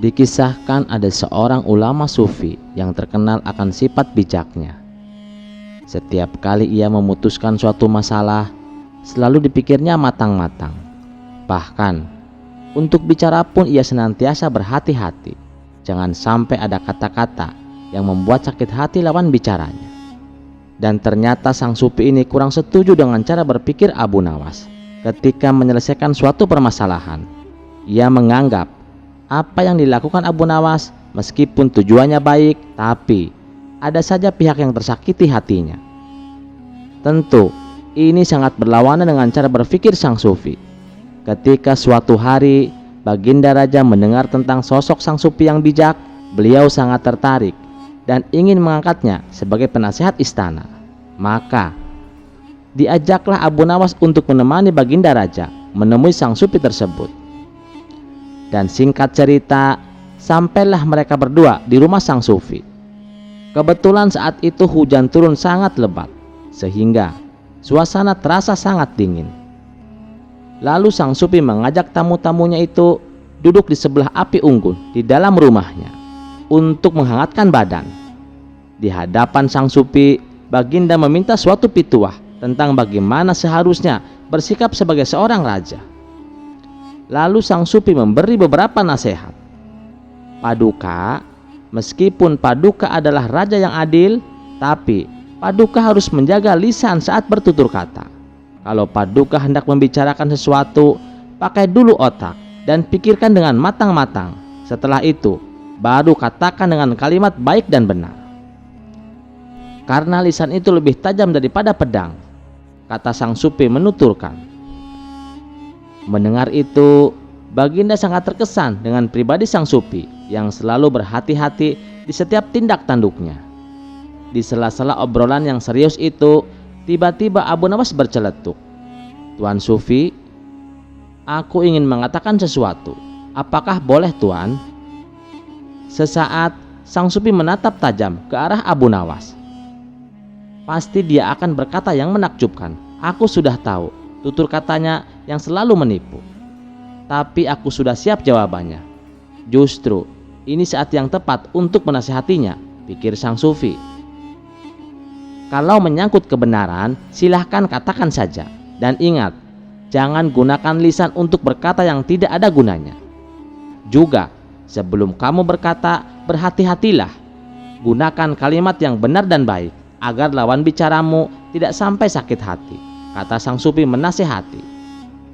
[SPEAKER 1] Dikisahkan ada seorang ulama sufi yang terkenal akan sifat bijaknya. Setiap kali ia memutuskan suatu masalah, selalu dipikirnya matang-matang. Bahkan, untuk bicara pun ia senantiasa berhati-hati. Jangan sampai ada kata-kata yang membuat sakit hati lawan bicaranya. Dan ternyata sang sufi ini kurang setuju dengan cara berpikir Abu Nawas. Ketika menyelesaikan suatu permasalahan, ia menganggap apa yang dilakukan Abu Nawas meskipun tujuannya baik, tapi ada saja pihak yang tersakiti hatinya. Tentu, ini sangat berlawanan dengan cara berpikir sang sufi. Ketika suatu hari Baginda Raja mendengar tentang sosok sang sufi yang bijak, beliau sangat tertarik dan ingin mengangkatnya sebagai penasehat istana. Maka diajaklah Abu Nawas untuk menemani Baginda Raja menemui sang sufi tersebut. Dan singkat cerita, sampailah mereka berdua di rumah sang sufi. Kebetulan saat itu hujan turun sangat lebat, sehingga suasana terasa sangat dingin. Lalu sang sufi mengajak tamu-tamunya itu duduk di sebelah api unggun di dalam rumahnya untuk menghangatkan badan. Di hadapan sang sufi, Baginda meminta suatu pituah tentang bagaimana seharusnya bersikap sebagai seorang raja. Lalu sang sufi memberi beberapa nasihat. "Paduka, meskipun Paduka adalah raja yang adil, tapi Paduka harus menjaga lisan saat bertutur kata. Kalau Paduka hendak membicarakan sesuatu, pakai dulu otak dan pikirkan dengan matang-matang. Setelah itu, baru katakan dengan kalimat baik dan benar. Karena lisan itu lebih tajam daripada pedang. kata Sang Supi menuturkan. Mendengar itu, Baginda sangat terkesan dengan pribadi Sang Supi yang selalu berhati-hati di setiap tindak tanduknya. Di sela-sela obrolan yang serius itu, tiba-tiba Abu Nawas berceletuk, "Tuan Sufi, aku ingin mengatakan sesuatu. Apakah boleh, Tuan?" Sesaat Sang Supi menatap tajam ke arah Abu Nawas. Pasti dia akan berkata yang menakjubkan, "Aku sudah tahu," tutur katanya yang selalu menipu. Tapi aku sudah siap jawabannya. Justru ini saat yang tepat untuk menasihatinya, pikir Sang Sufi. Kalau menyangkut kebenaran, silahkan katakan saja. Dan ingat, jangan gunakan lisan untuk berkata yang tidak ada gunanya. Juga, sebelum kamu berkata, berhati-hatilah. Gunakan kalimat yang benar dan baik, agar lawan bicaramu tidak sampai sakit hati, kata Sang Supi menasihati.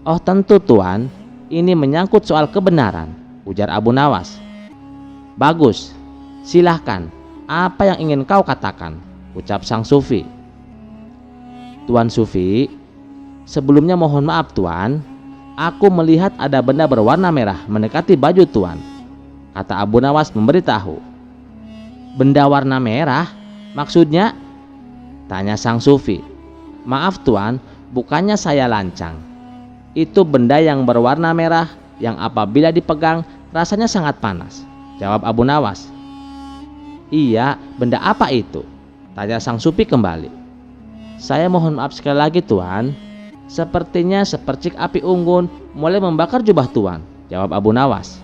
[SPEAKER 1] "Oh tentu Tuan, ini menyangkut soal kebenaran," ujar Abu Nawas. "Bagus, silahkan, apa yang ingin kau katakan?" ucap Sang Sufi. "Tuan Sufi, sebelumnya mohon maaf Tuan, aku melihat ada benda berwarna merah mendekati baju Tuan," kata Abu Nawas memberitahu. "Benda warna merah? Maksudnya?" tanya Sang Sufi. "Maaf Tuan, bukannya saya lancang. Itu benda yang berwarna merah yang apabila dipegang rasanya sangat panas," jawab Abu Nawas. "Iya, benda apa itu?" tanya Sang Supi kembali. "Saya mohon maaf sekali lagi Tuan, sepertinya sepercik api unggun mulai membakar jubah Tuan," jawab Abu Nawas.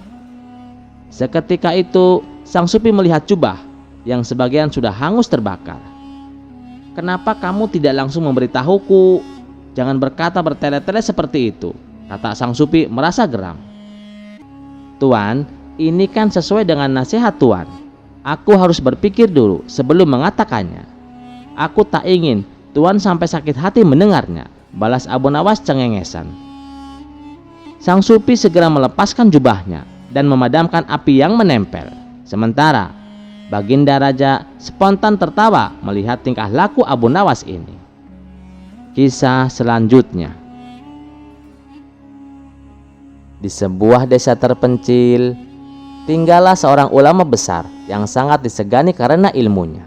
[SPEAKER 1] Seketika itu Sang Supi melihat jubah yang sebagian sudah hangus terbakar. "Kenapa kamu tidak langsung memberitahuku? Jangan berkata bertele-tele seperti itu," kata Sang Supi merasa geram. "Tuan, ini kan sesuai dengan nasihat Tuan. Aku harus berpikir dulu sebelum mengatakannya. Aku tak ingin Tuan sampai sakit hati mendengarnya," balas Abu Nawas cengengesan. Sang Supi segera melepaskan jubahnya dan memadamkan api yang menempel. Sementara Baginda Raja spontan tertawa melihat tingkah laku Abu Nawas ini. Kisah selanjutnya. Di sebuah desa terpencil, tinggallah seorang ulama besar yang sangat disegani karena ilmunya.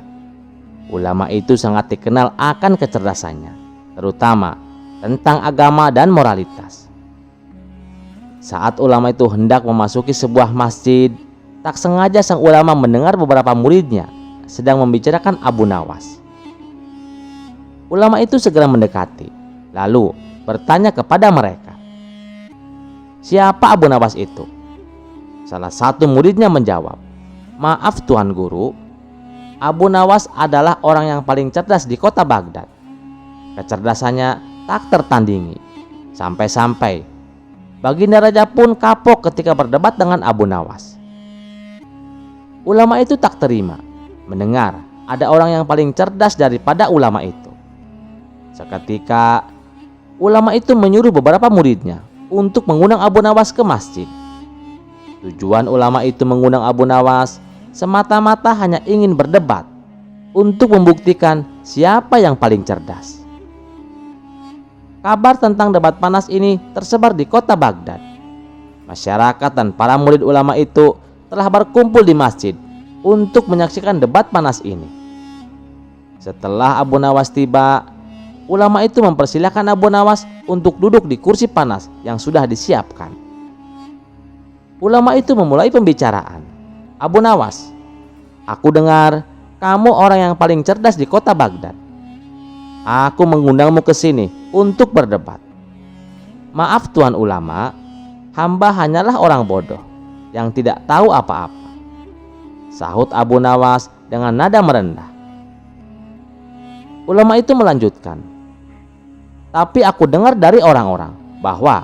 [SPEAKER 1] Ulama itu sangat dikenal akan kecerdasannya, terutama tentang agama dan moralitas. Saat ulama itu hendak memasuki sebuah masjid, tak sengaja sang ulama mendengar beberapa muridnya sedang membicarakan Abu Nawas. Ulama itu segera mendekati, lalu bertanya kepada mereka, "Siapa Abu Nawas itu?" Salah satu muridnya menjawab, "Maaf Tuan Guru, Abu Nawas adalah orang yang paling cerdas di kota Baghdad. Kecerdasannya tak tertandingi. Sampai-sampai Baginda Raja pun kapok ketika berdebat dengan Abu Nawas." Ulama itu tak terima mendengar ada orang yang paling cerdas daripada ulama itu. Seketika ulama itu menyuruh beberapa muridnya untuk mengundang Abu Nawas ke masjid. Tujuan ulama itu mengundang Abu Nawas semata-mata hanya ingin berdebat untuk membuktikan siapa yang paling cerdas. Kabar tentang debat panas ini tersebar di kota Baghdad. Masyarakat dan para murid ulama itu telah berkumpul di masjid untuk menyaksikan debat panas ini. Setelah Abu Nawas tiba, ulama itu mempersilahkan Abu Nawas untuk duduk di kursi panas yang sudah disiapkan. Ulama itu memulai pembicaraan. "Abu Nawas, aku dengar kamu orang yang paling cerdas di kota Baghdad. Aku mengundangmu ke sini untuk berdebat. Maaf Tuan Ulama, hamba hanyalah orang bodoh yang tidak tahu apa-apa," sahut Abu Nawas dengan nada merendah. Ulama itu melanjutkan, "Tapi aku dengar dari orang-orang bahwa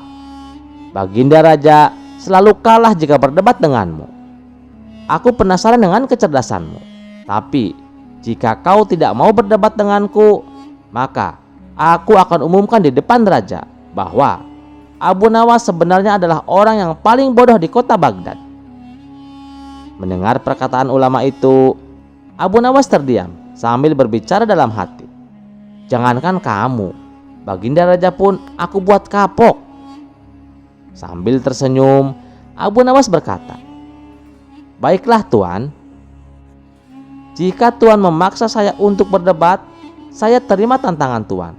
[SPEAKER 1] Baginda Raja selalu kalah jika berdebat denganmu. Aku penasaran dengan kecerdasanmu. Tapi jika kau tidak mau berdebat denganku, maka aku akan umumkan di depan raja bahwa Abu Nawas sebenarnya adalah orang yang paling bodoh di kota Baghdad." Mendengar perkataan ulama itu, Abu Nawas terdiam sambil berbicara dalam hati. "Jangankan kamu, Baginda Raja pun aku buat kapok." Sambil tersenyum, Abu Nawas berkata, "Baiklah Tuan, jika Tuan memaksa saya untuk berdebat, saya terima tantangan Tuan.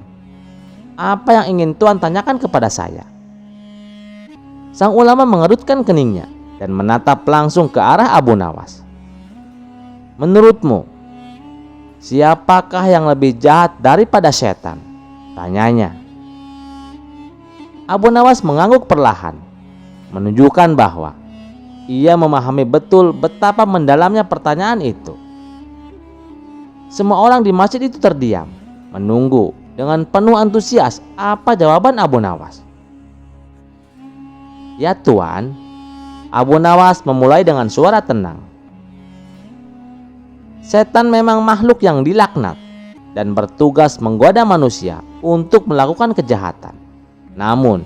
[SPEAKER 1] Apa yang ingin Tuan tanyakan kepada saya?" Sang ulama mengerutkan keningnya dan menatap langsung ke arah Abu Nawas. "Menurutmu, siapakah yang lebih jahat daripada setan?" tanyanya. Abu Nawas mengangguk perlahan, menunjukkan bahwa ia memahami betul betapa mendalamnya pertanyaan itu. Semua orang di masjid itu terdiam, menunggu dengan penuh antusias apa jawaban Abu Nawas. "Ya Tuan," Abu Nawas memulai dengan suara tenang, "setan memang makhluk yang dilaknat dan bertugas menggoda manusia untuk melakukan kejahatan. Namun,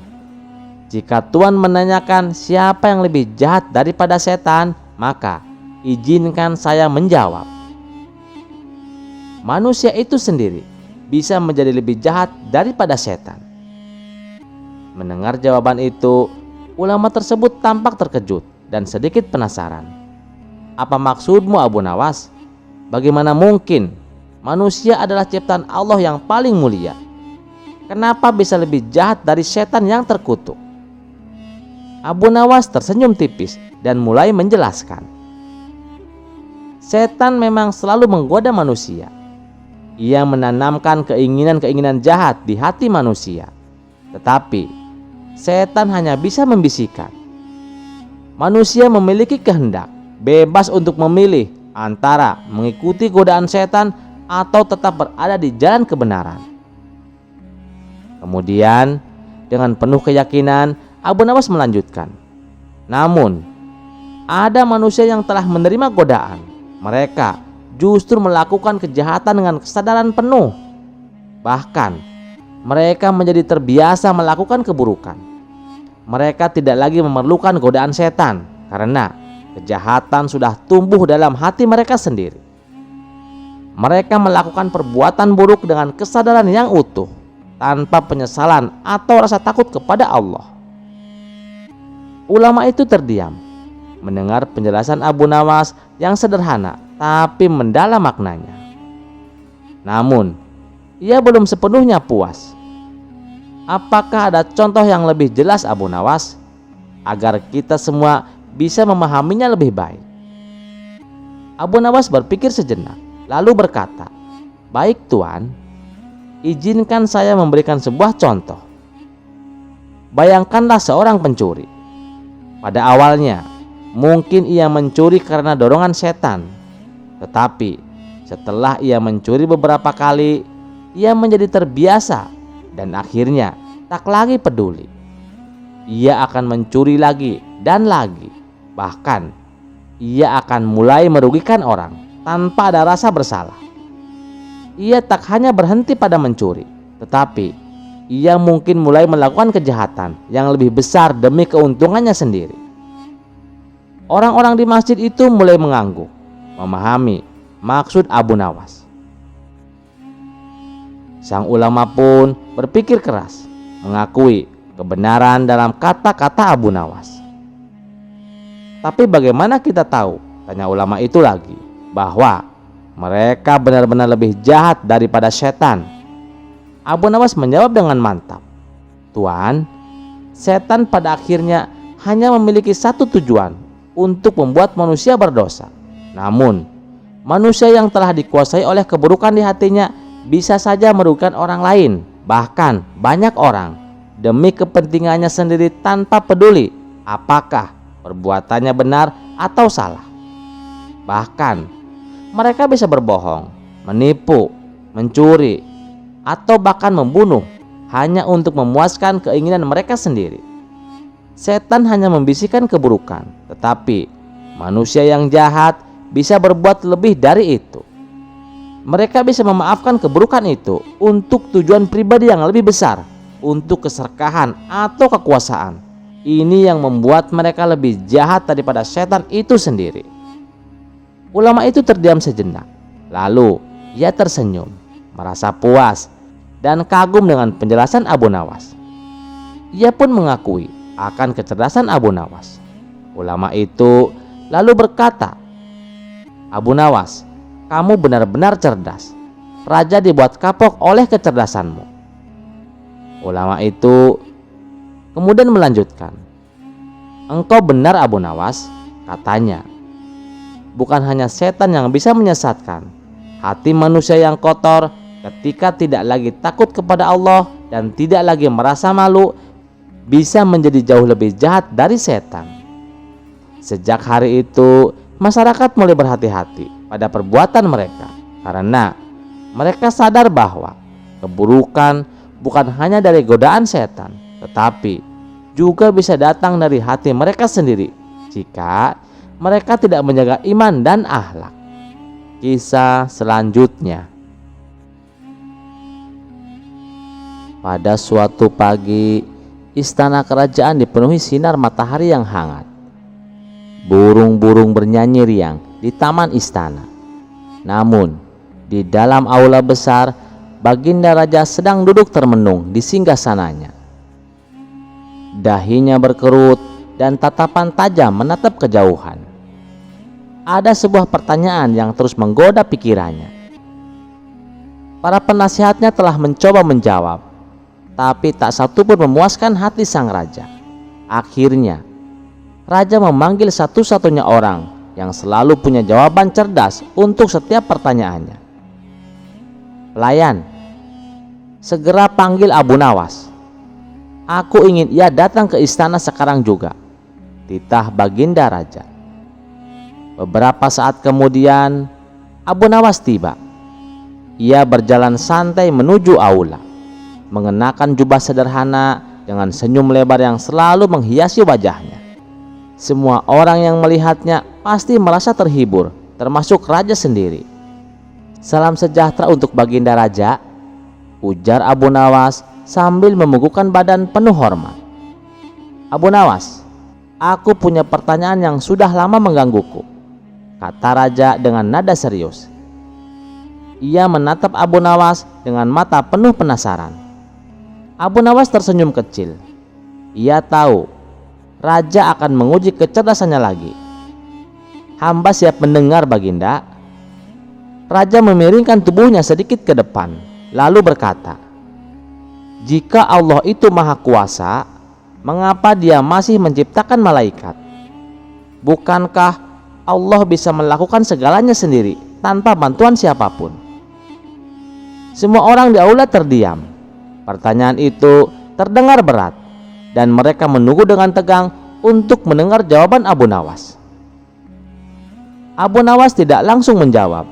[SPEAKER 1] jika Tuan menanyakan siapa yang lebih jahat daripada setan, maka izinkan saya menjawab. Manusia itu sendiri bisa menjadi lebih jahat daripada setan." Mendengar jawaban itu, ulama tersebut tampak terkejut dan sedikit penasaran. "Apa maksudmu Abu Nawas? Bagaimana mungkin? Manusia adalah ciptaan Allah yang paling mulia. Kenapa bisa lebih jahat dari setan yang terkutuk?" Abu Nawas tersenyum tipis dan mulai menjelaskan. "Setan memang selalu menggoda manusia. Ia menanamkan keinginan-keinginan jahat di hati manusia. Tetapi setan hanya bisa membisikkan. Manusia memiliki kehendak, bebas untuk memilih antara mengikuti godaan setan atau tetap berada di jalan kebenaran." Kemudian dengan penuh keyakinan Abu Nawas melanjutkan, "Namun ada manusia yang telah menerima godaan. Mereka justru melakukan kejahatan dengan kesadaran penuh. Bahkan mereka menjadi terbiasa melakukan keburukan. Mereka tidak lagi memerlukan godaan setan karena kejahatan sudah tumbuh dalam hati mereka sendiri. Mereka melakukan perbuatan buruk dengan kesadaran yang utuh, tanpa penyesalan atau rasa takut kepada Allah." Ulama itu terdiam mendengar penjelasan Abu Nawas yang sederhana tapi mendalam maknanya. Namun, ia belum sepenuhnya puas. "Apakah ada contoh yang lebih jelas Abu Nawas, agar kita semua bisa memahaminya lebih baik?" Abu Nawas berpikir sejenak, lalu berkata, "Baik Tuan, izinkan saya memberikan sebuah contoh. Bayangkanlah seorang pencuri. Pada awalnya, mungkin ia mencuri karena dorongan setan. Tetapi setelah ia mencuri beberapa kali, ia menjadi terbiasa dan akhirnya tak lagi peduli. Ia akan mencuri lagi dan lagi. Bahkan ia akan mulai merugikan orang tanpa ada rasa bersalah. Ia tak hanya berhenti pada mencuri, tetapi ia mungkin mulai melakukan kejahatan yang lebih besar demi keuntungannya sendiri." Orang-orang di masjid itu mulai mengangguk, memahami maksud Abu Nawas. Sang ulama pun berpikir keras, mengakui kebenaran dalam kata-kata Abu Nawas. "Tapi bagaimana kita tahu," tanya ulama itu lagi, "bahwa mereka benar-benar lebih jahat daripada setan?" Abu Nawas menjawab dengan mantap, "Tuan, setan pada akhirnya hanya memiliki satu tujuan, untuk membuat manusia berdosa. Namun, manusia yang telah dikuasai oleh keburukan di hatinya bisa saja merugikan orang lain, bahkan banyak orang, demi kepentingannya sendiri tanpa peduli apakah perbuatannya benar atau salah. Bahkan, mereka bisa berbohong, menipu, mencuri, atau bahkan membunuh hanya untuk memuaskan keinginan mereka sendiri. Setan hanya membisikkan keburukan, tetapi manusia yang jahat bisa berbuat lebih dari itu. Mereka bisa memaafkan keburukan itu untuk tujuan pribadi yang lebih besar, untuk keserakahan atau kekuasaan. Ini yang membuat mereka lebih jahat daripada setan itu sendiri." Ulama itu terdiam sejenak, lalu ia tersenyum, merasa puas dan kagum dengan penjelasan Abu Nawas. Ia pun mengakui akan kecerdasan Abu Nawas. Ulama itu lalu berkata, "Abu Nawas, kamu benar-benar cerdas. Raja dibuat kapok oleh kecerdasanmu." Ulama itu kemudian melanjutkan, "Engkau benar Abu Nawas," katanya. "Bukan hanya setan yang bisa menyesatkan. Hati manusia yang kotor ketika tidak lagi takut kepada Allah dan tidak lagi merasa malu bisa menjadi jauh lebih jahat dari setan." Sejak hari itu, masyarakat mulai berhati-hati pada perbuatan mereka karena mereka sadar bahwa keburukan bukan hanya dari godaan setan, tetapi juga bisa datang dari hati mereka sendiri jika mereka tidak menjaga iman dan akhlak. Kisah selanjutnya. Pada suatu pagi, istana kerajaan dipenuhi sinar matahari yang hangat. Burung-burung bernyanyi riang di taman istana. Namun, di dalam aula besar, Baginda Raja sedang duduk termenung di singgasananya. Dahinya berkerut dan tatapan tajam menatap kejauhan. Ada sebuah pertanyaan yang terus menggoda pikirannya. Para penasihatnya telah mencoba menjawab, tapi tak satu pun memuaskan hati sang raja. Akhirnya, raja memanggil satu-satunya orang yang selalu punya jawaban cerdas untuk setiap pertanyaannya. "Pelayan, segera panggil Abu Nawas. Aku ingin ia datang ke istana sekarang juga," titah Baginda Raja. Beberapa saat kemudian, Abu Nawas tiba. Ia berjalan santai menuju aula, mengenakan jubah sederhana dengan senyum lebar yang selalu menghiasi wajahnya. Semua orang yang melihatnya pasti merasa terhibur, termasuk raja sendiri. "Salam sejahtera untuk Baginda Raja," ujar Abu Nawas sambil memegukkan badan penuh hormat. "Abu Nawas, aku punya pertanyaan yang sudah lama menggangguku," kata raja dengan nada serius. Ia menatap Abu Nawas dengan mata penuh penasaran. Abu Nawas tersenyum kecil. Ia tahu raja akan menguji kecerdasannya lagi. "Hamba siap mendengar, Baginda." Raja memiringkan tubuhnya sedikit ke depan, lalu berkata, "Jika Allah itu maha kuasa, mengapa dia masih menciptakan malaikat? Bukankah Allah bisa melakukan segalanya sendiri tanpa bantuan siapapun?" Semua orang di aula terdiam. Pertanyaan itu terdengar berat, dan mereka menunggu dengan tegang untuk mendengar jawaban Abu Nawas. Abu Nawas tidak langsung menjawab.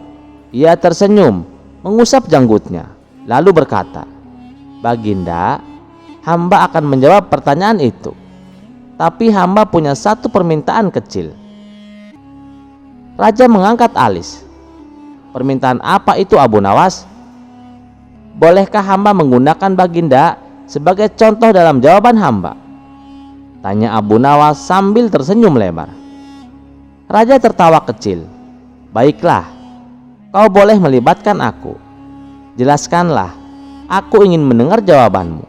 [SPEAKER 1] Ia tersenyum, mengusap janggutnya, lalu berkata, "Baginda, hamba akan menjawab pertanyaan itu. Tapi hamba punya satu permintaan kecil." Raja mengangkat alis. "Permintaan apa itu, Abu Nawas? Bolehkah hamba menggunakan Baginda sebagai contoh dalam jawaban hamba?" tanya Abu Nawas sambil tersenyum lebar. Raja tertawa kecil. "Baiklah, kau boleh melibatkan aku. Jelaskanlah, aku ingin mendengar jawabanmu."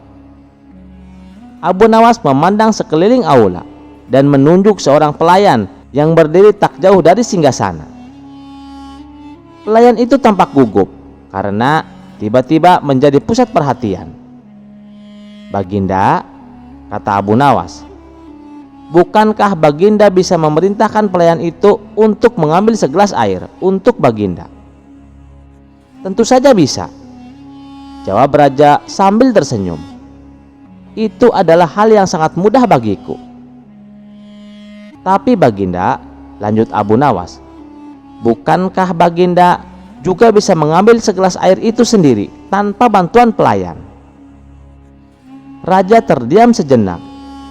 [SPEAKER 1] Abu Nawas memandang sekeliling aula dan menunjuk seorang pelayan yang berdiri tak jauh dari singgasana. Pelayan itu tampak gugup karena tiba-tiba menjadi pusat perhatian. "Baginda," kata Abu Nawas, "bukankah Baginda bisa memerintahkan pelayan itu untuk mengambil segelas air untuk Baginda?" "Tentu saja bisa," jawab raja sambil tersenyum. "Itu adalah hal yang sangat mudah bagiku." "Tapi Baginda," lanjut Abu Nawas, "bukankah Baginda juga bisa mengambil segelas air itu sendiri tanpa bantuan pelayan?" Raja terdiam sejenak.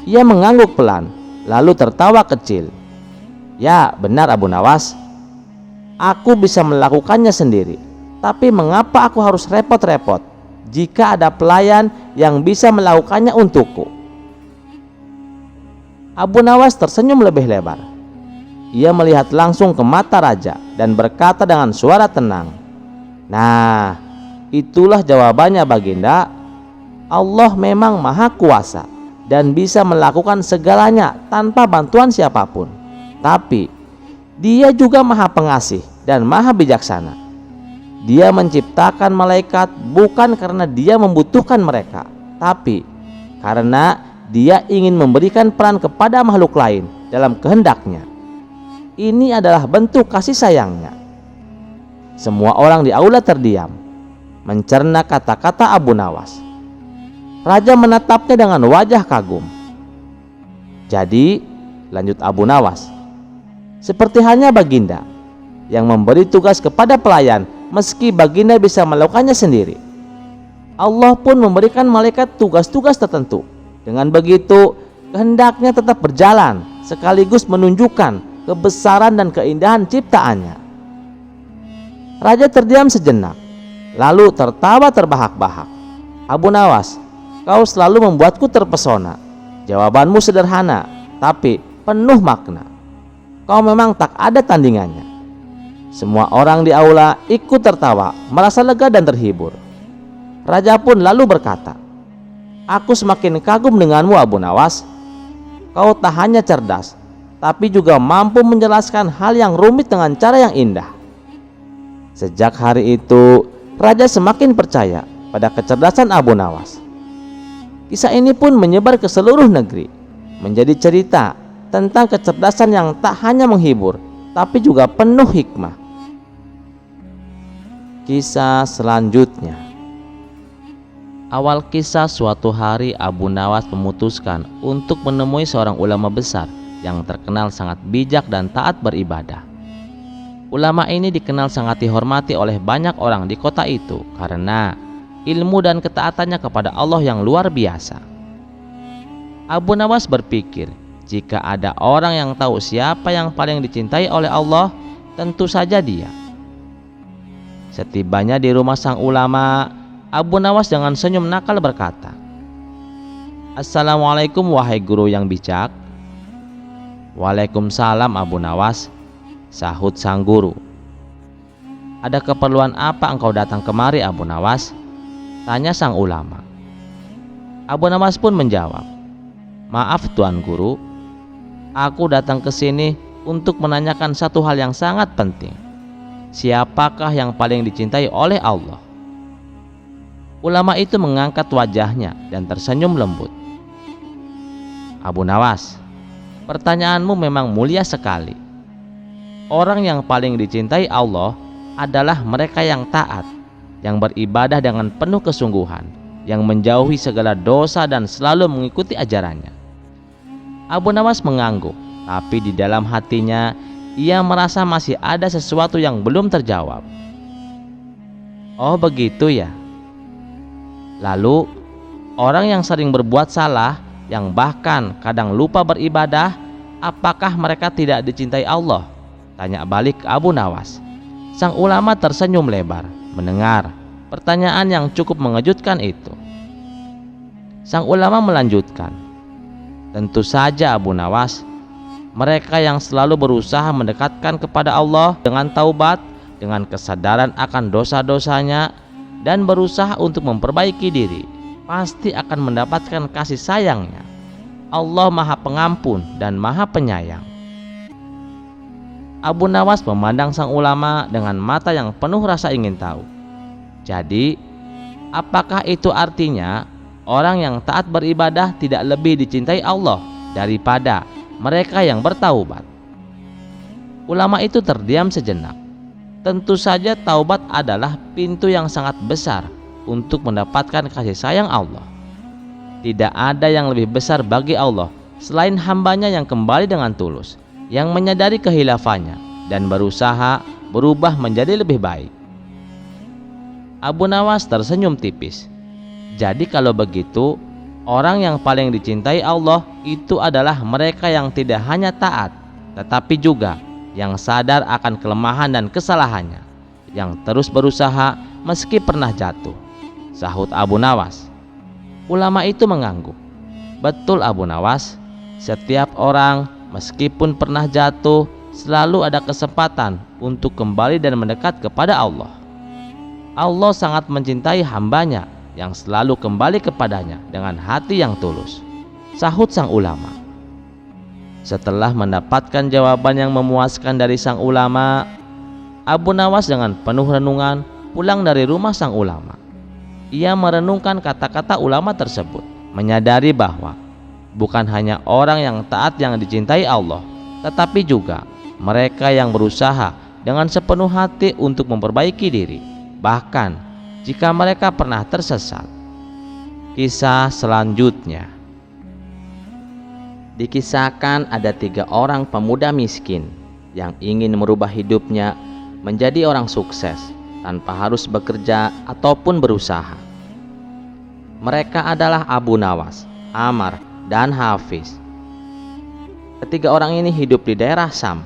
[SPEAKER 1] Ia mengangguk pelan, lalu tertawa kecil. "Ya, benar Abu Nawas. Aku bisa melakukannya sendiri. Tapi mengapa aku harus repot-repot jika ada pelayan yang bisa melakukannya untukku?" Abu Nawas tersenyum lebih lebar. Ia melihat langsung ke mata raja dan berkata dengan suara tenang, "Nah, Itulah jawabannya Baginda. Allah memang maha kuasa dan bisa melakukan segalanya tanpa bantuan siapapun. Tapi Dia juga maha pengasih dan maha bijaksana. Dia menciptakan malaikat bukan karena Dia membutuhkan mereka, tapi karena Dia ingin memberikan peran kepada makhluk lain dalam kehendaknya. Ini adalah bentuk kasih sayangnya. Semua orang di aula terdiam, mencerna kata-kata Abu Nawas. Raja menatapnya dengan wajah kagum. Jadi, lanjut Abu Nawas, seperti halnya Baginda yang memberi tugas kepada pelayan, meski Baginda bisa melakukannya sendiri, Allah pun memberikan malaikat tugas-tugas tertentu. Dengan begitu, kehendaknya tetap berjalan, sekaligus menunjukkan kebesaran dan keindahan ciptaannya. Raja terdiam sejenak, lalu tertawa terbahak-bahak. Abu Nawas, kau selalu membuatku terpesona. Jawabanmu sederhana, tapi penuh makna. Kau memang tak ada tandingannya. Semua orang di aula ikut tertawa, merasa lega dan terhibur. Raja pun lalu berkata, aku semakin kagum denganmu Abu Nawas. Kau tak hanya cerdas, tapi juga mampu menjelaskan hal yang rumit dengan cara yang indah. Sejak hari itu, Raja semakin percaya pada kecerdasan Abu Nawas. Kisah ini pun menyebar ke seluruh negeri, menjadi cerita tentang kecerdasan yang tak hanya menghibur, tapi juga penuh hikmah. Kisah selanjutnya. Awal kisah, suatu hari Abu Nawas memutuskan untuk menemui seorang ulama besar yang terkenal sangat bijak dan taat beribadah. Ulama ini dikenal sangat dihormati oleh banyak orang di kota itu karena ilmu dan ketaatannya kepada Allah yang luar biasa. Abu Nawas berpikir, jika ada orang yang tahu siapa yang paling dicintai oleh Allah, tentu saja dia. Setibanya di rumah sang ulama, Abu Nawas dengan senyum nakal berkata, "Assalamualaikum wahai guru yang bijak." "Waalaikumsalam Abu Nawas," sahut sang guru. "Ada keperluan apa engkau datang kemari Abu Nawas?" tanya sang ulama. Abu Nawas pun menjawab, "Maaf Tuan Guru, aku datang ke sini untuk menanyakan satu hal yang sangat penting. Siapakah yang paling dicintai oleh Allah?" Ulama itu mengangkat wajahnya dan tersenyum lembut. "Abu Nawas, pertanyaanmu memang mulia sekali. Orang yang paling dicintai Allah adalah mereka yang taat, yang beribadah dengan penuh kesungguhan, yang menjauhi segala dosa dan selalu mengikuti ajarannya." Abu Nawas mengangguk, tapi di dalam hatinya ia merasa masih ada sesuatu yang belum terjawab. "Oh begitu ya. Lalu orang yang sering berbuat salah, yang bahkan kadang lupa beribadah, apakah mereka tidak dicintai Allah?" tanya balik Abu Nawas. Sang ulama tersenyum lebar mendengar pertanyaan yang cukup mengejutkan itu. Sang ulama melanjutkan, "Tentu saja Abu Nawas, mereka yang selalu berusaha mendekatkan kepada Allah dengan taubat, dengan kesadaran akan dosa-dosanya, dan berusaha untuk memperbaiki diri, pasti akan mendapatkan kasih sayangnya. Allah Maha Pengampun dan Maha Penyayang." Abu Nawas memandang sang ulama dengan mata yang penuh rasa ingin tahu. Jadi, apakah itu artinya orang yang taat beribadah tidak lebih dicintai Allah daripada mereka yang bertaubat? Ulama itu terdiam sejenak. Tentu saja taubat adalah pintu yang sangat besar untuk mendapatkan kasih sayang Allah. Tidak ada yang lebih besar bagi Allah selain hambanya yang kembali dengan tulus, yang menyadari kehilafannya dan berusaha berubah menjadi lebih baik. Abu Nawas tersenyum tipis. Jadi kalau begitu, orang yang paling dicintai Allah itu adalah mereka yang tidak hanya taat, tetapi juga yang sadar akan kelemahan dan kesalahannya, yang terus berusaha meski pernah jatuh, sahut Abu Nawas. Ulama itu mengangguk. Betul Abu Nawas, setiap orang meskipun pernah jatuh, selalu ada kesempatan untuk kembali dan mendekat kepada Allah. Allah sangat mencintai hambanya yang selalu kembali kepadanya dengan hati yang tulus, sahut sang ulama. Setelah mendapatkan jawaban yang memuaskan dari sang ulama, Abu Nawas dengan penuh renungan pulang dari rumah sang ulama. Ia merenungkan kata-kata ulama tersebut, menyadari bahwa bukan hanya orang yang taat yang dicintai Allah, tetapi juga mereka yang berusaha dengan sepenuh hati untuk memperbaiki diri, bahkan jika mereka pernah tersesat. Kisah selanjutnya dikisahkan ada 3 orang pemuda miskin yang ingin merubah hidupnya menjadi orang sukses tanpa harus bekerja ataupun berusaha. Mereka adalah Abu Nawas, Amar, dan Hafiz. Ketiga orang ini hidup di daerah Syam.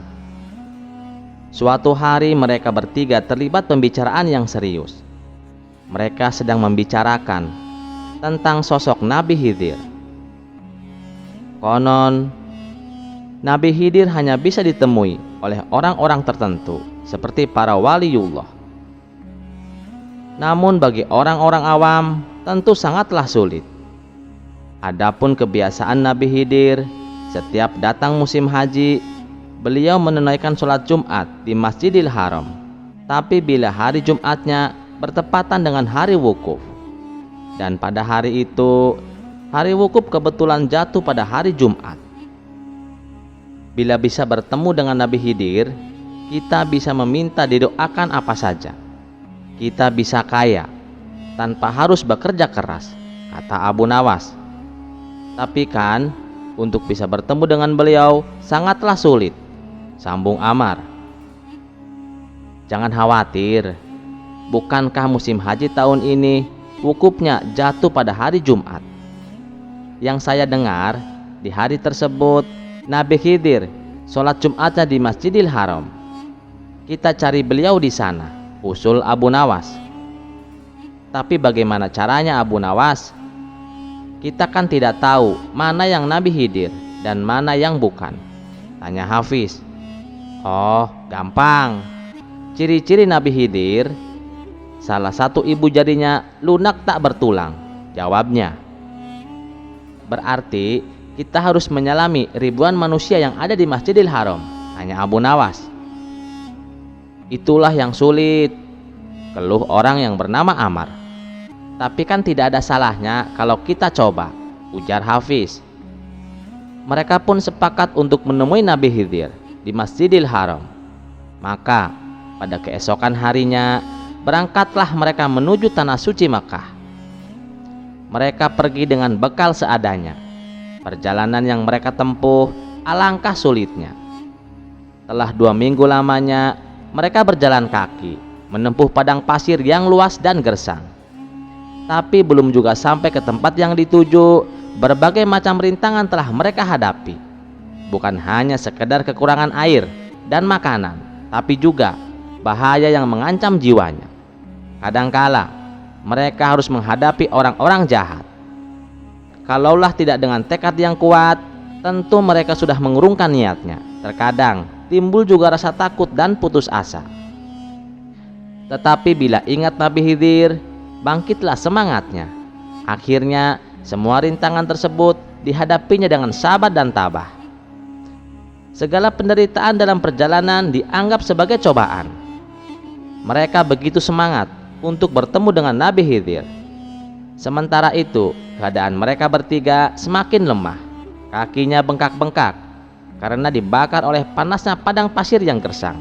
[SPEAKER 1] Suatu hari mereka bertiga terlibat pembicaraan yang serius. Mereka sedang membicarakan tentang sosok Nabi Khidir. Konon, Nabi Khidir hanya bisa ditemui oleh orang-orang tertentu seperti para waliullah. Namun bagi orang-orang awam tentu sangatlah sulit. Adapun kebiasaan Nabi Khidir, setiap datang musim haji, beliau menunaikan sholat Jumat di Masjidil Haram. Tapi bila hari Jumatnya bertepatan dengan hari wukuf, dan pada hari itu hari wukuf kebetulan jatuh pada hari Jumat, bila bisa bertemu dengan Nabi Khidir, kita bisa meminta didoakan apa saja. Kita bisa kaya tanpa harus bekerja keras, kata Abu Nawas. Tapi kan untuk bisa bertemu dengan beliau sangatlah sulit, sambung Amar. Jangan khawatir, bukankah musim haji tahun ini wukufnya jatuh pada hari Jumat? Yang saya dengar, di hari tersebut Nabi Khidir sholat Jumatnya di Masjidil Haram. Kita cari beliau di sana, usul Abu Nawas. Tapi bagaimana caranya Abu Nawas? Kita kan tidak tahu mana yang Nabi Khidir dan mana yang bukan, tanya Hafiz. Oh, gampang. Ciri-ciri Nabi Khidir, salah satu ibu jarinya lunak tak bertulang, jawabnya. Berarti kita harus menyelami ribuan manusia yang ada di Masjidil Haram, tanya Abu Nawas. Itulah yang sulit, keluh orang yang bernama Amar. Tapi kan tidak ada salahnya kalau kita coba, ujar Hafiz. Mereka pun sepakat untuk menemui Nabi Khidir di Masjidil Haram. Maka pada keesokan harinya berangkatlah mereka menuju tanah suci Makkah. Mereka pergi dengan bekal seadanya. Perjalanan yang mereka tempuh alangkah sulitnya. Telah 2 minggu lamanya mereka berjalan kaki, menempuh padang pasir yang luas dan gersang. Tapi belum juga sampai ke tempat yang dituju, berbagai macam rintangan telah mereka hadapi. Bukan hanya sekedar kekurangan air dan makanan, tapi juga bahaya yang mengancam jiwanya. Kadangkala mereka harus menghadapi orang-orang jahat. Kalaulah tidak dengan tekad yang kuat, tentu mereka sudah mengurungkan niatnya. Terkadang timbul juga rasa takut dan putus asa. Tetapi bila ingat Nabi Khidir, bangkitlah semangatnya. Akhirnya semua rintangan tersebut dihadapinya dengan sabar dan tabah. Segala penderitaan dalam perjalanan dianggap sebagai cobaan. Mereka begitu semangat untuk bertemu dengan Nabi Khidir. Sementara itu keadaan mereka bertiga semakin lemah. Kakinya bengkak-bengkak karena dibakar oleh panasnya padang pasir yang gersang.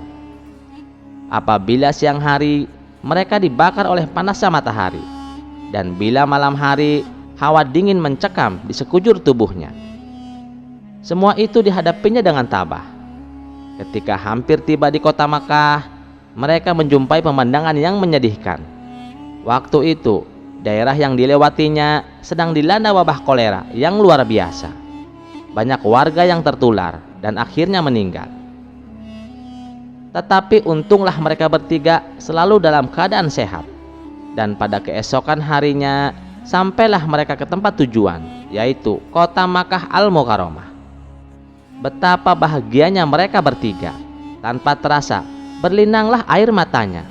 [SPEAKER 1] Apabila siang hari, mereka dibakar oleh panasnya matahari, dan bila malam hari, hawa dingin mencekam di sekujur tubuhnya. Semua itu dihadapinya dengan tabah. Ketika hampir tiba di kota Makkah, mereka menjumpai pemandangan yang menyedihkan. Waktu itu, daerah yang dilewatinya sedang dilanda wabah kolera yang luar biasa. Banyak warga yang tertular dan akhirnya meninggal. Tetapi untunglah mereka bertiga selalu dalam keadaan sehat. Dan pada keesokan harinya sampailah mereka ke tempat tujuan, yaitu kota Makkah Al-Mukarramah. Betapa bahagianya mereka bertiga. Tanpa terasa berlinanglah air matanya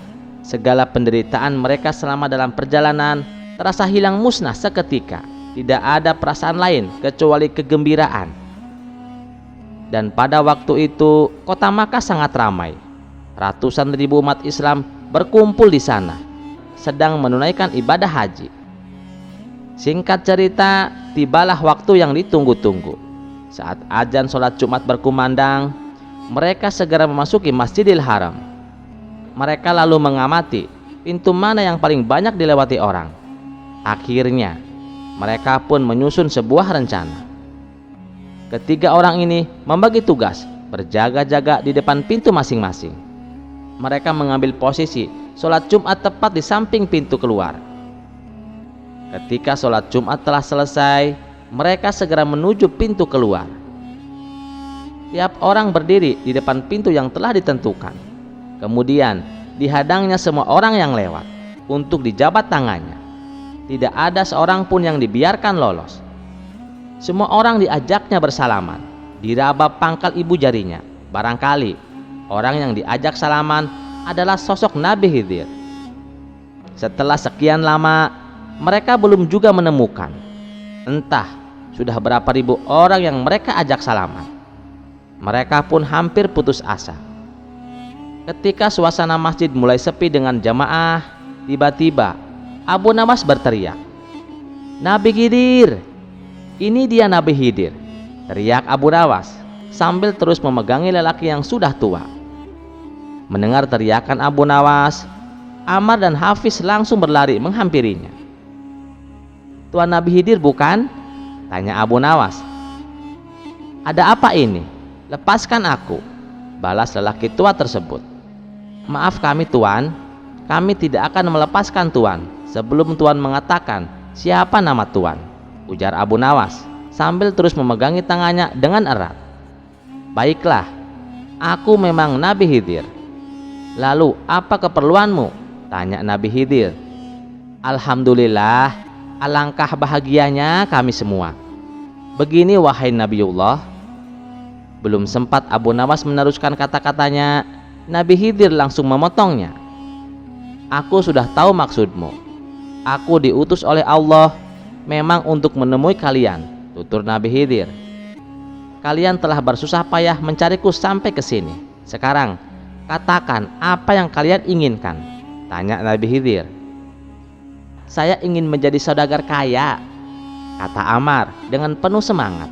[SPEAKER 1] Segala penderitaan mereka selama dalam perjalanan terasa hilang musnah seketika. Tidak ada perasaan lain kecuali kegembiraan. Dan pada waktu itu kota Makkah sangat ramai. Ratusan ribu umat Islam berkumpul di sana, sedang menunaikan ibadah haji. Singkat cerita, tibalah waktu yang ditunggu-tunggu. Saat azan sholat Jumat berkumandang, mereka segera memasuki Masjidil Haram. Mereka lalu mengamati pintu mana yang paling banyak dilewati orang. Akhirnya, mereka pun menyusun sebuah rencana. Ketiga orang ini membagi tugas berjaga-jaga di depan pintu masing-masing. Mereka mengambil posisi sholat Jumat tepat di samping pintu keluar. Ketika sholat Jumat telah selesai, mereka segera menuju pintu keluar. Tiap orang berdiri di depan pintu yang telah ditentukan. Kemudian dihadangnya semua orang yang lewat untuk dijabat tangannya. Tidak ada seorang pun yang dibiarkan lolos. Semua orang diajaknya bersalaman, diraba pangkal ibu jarinya. Barangkali orang yang diajak salaman adalah sosok Nabi Khidir. Setelah sekian lama, mereka belum juga menemukan. Entah sudah berapa ribu orang yang mereka ajak salaman. Mereka pun hampir putus asa. Ketika suasana masjid mulai sepi dengan jamaah, tiba-tiba Abu Nawas berteriak, "Nabi Khidir! Ini dia Nabi Khidir!" teriak Abu Nawas sambil terus memegangi lelaki yang sudah tua. Mendengar teriakan Abu Nawas, Ammar dan Hafiz langsung berlari menghampirinya. "Tuan Nabi Khidir bukan?" tanya Abu Nawas. "Ada apa ini? Lepaskan aku," balas lelaki tua tersebut. "Maaf kami Tuan, kami tidak akan melepaskan Tuan sebelum Tuan mengatakan siapa nama Tuan," ujar Abu Nawas sambil terus memegangi tangannya dengan erat. "Baiklah, aku memang Nabi Khidir. Lalu apa keperluanmu?" tanya Nabi Khidir. "Alhamdulillah, alangkah bahagianya kami semua. Begini wahai Nabiullah." Belum sempat Abu Nawas meneruskan kata-katanya, Nabi Khidir langsung memotongnya. "Aku sudah tahu maksudmu. Aku diutus oleh Allah memang untuk menemui kalian," tutur Nabi Khidir. "Kalian telah bersusah payah mencariku sampai ke sini. Sekarang katakan apa yang kalian inginkan," tanya Nabi Khidir. "Saya ingin menjadi saudagar kaya," kata Ammar dengan penuh semangat.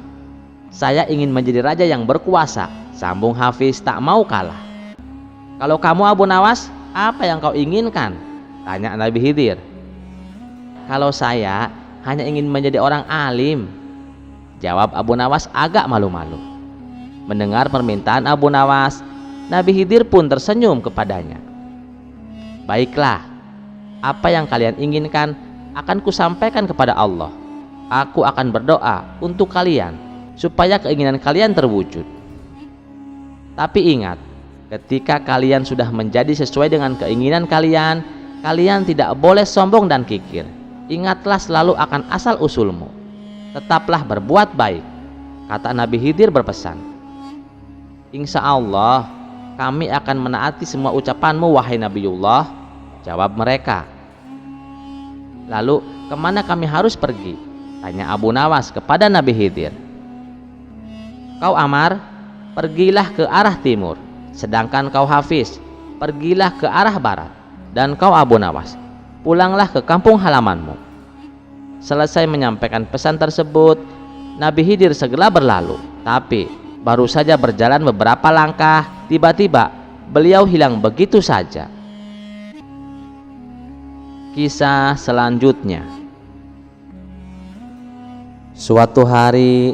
[SPEAKER 1] "Saya ingin menjadi raja yang berkuasa," sambung Hafiz tak mau kalah. "Kalau kamu Abu Nawas, apa yang kau inginkan?" tanya Nabi Khidir. "Kalau saya hanya ingin menjadi orang alim," jawab Abu Nawas agak malu-malu. Mendengar permintaan Abu Nawas, Nabi Khidir pun tersenyum kepadanya. "Baiklah, apa yang kalian inginkan akan kusampaikan kepada Allah. Aku akan berdoa untuk kalian supaya keinginan kalian terwujud. Tapi ingat, ketika kalian sudah menjadi sesuai dengan keinginan kalian, kalian tidak boleh sombong dan kikir. Ingatlah selalu akan asal-usulmu. Tetaplah berbuat baik," kata Nabi Khidir berpesan. "Insya Allah kami akan menaati semua ucapanmu wahai Nabiullah," jawab mereka. "Lalu kemana kami harus pergi?" tanya Abu Nawas kepada Nabi Khidir. "Kau Ammar, pergilah ke arah timur. Sedangkan kau Hafiz, pergilah ke arah barat. Dan kau Abu Nawas, pulanglah ke kampung halamanmu." Selesai menyampaikan pesan tersebut, Nabi Khidir segera berlalu. Tapi baru saja berjalan beberapa langkah, tiba-tiba beliau hilang begitu saja. Kisah selanjutnya. Suatu hari,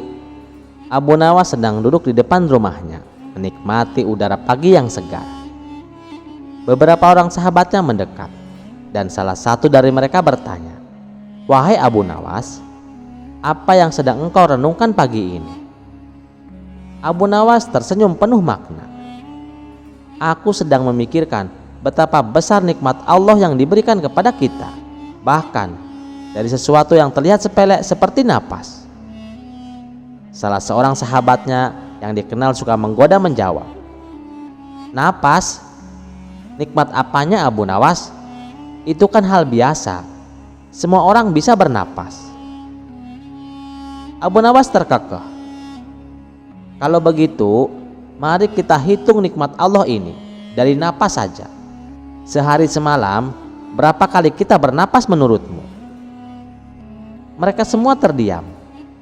[SPEAKER 1] Abu Nawas sedang duduk di depan rumahnya, menikmati udara pagi yang segar. Beberapa orang sahabatnya mendekat, dan salah satu dari mereka bertanya, "Wahai Abu Nawas, apa yang sedang engkau renungkan pagi ini?" Abu Nawas tersenyum penuh makna. "Aku sedang memikirkan betapa besar nikmat Allah yang diberikan kepada kita, bahkan dari sesuatu yang terlihat sepele seperti napas." Salah seorang sahabatnya yang dikenal suka menggoda menjawab, "Napas? Nikmat apanya Abu Nawas?" Itu kan hal biasa. Semua orang bisa bernapas. Abu Nawas terkekeh. Kalau begitu, mari kita hitung nikmat Allah ini dari napas saja. Sehari semalam, berapa kali kita bernapas menurutmu? Mereka semua terdiam.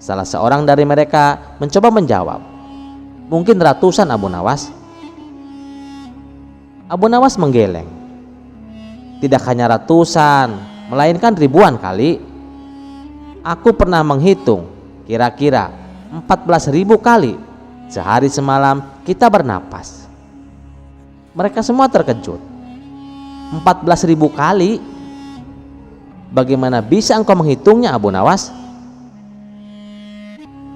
[SPEAKER 1] Salah seorang dari mereka mencoba menjawab. Mungkin ratusan, Abu Nawas. Abu Nawas menggeleng. Tidak hanya ratusan, melainkan ribuan kali. Aku pernah menghitung, kira-kira 14.000 kali sehari semalam kita bernapas. Mereka semua terkejut. 14.000 kali? Bagaimana bisa engkau menghitungnya, Abu Nawas?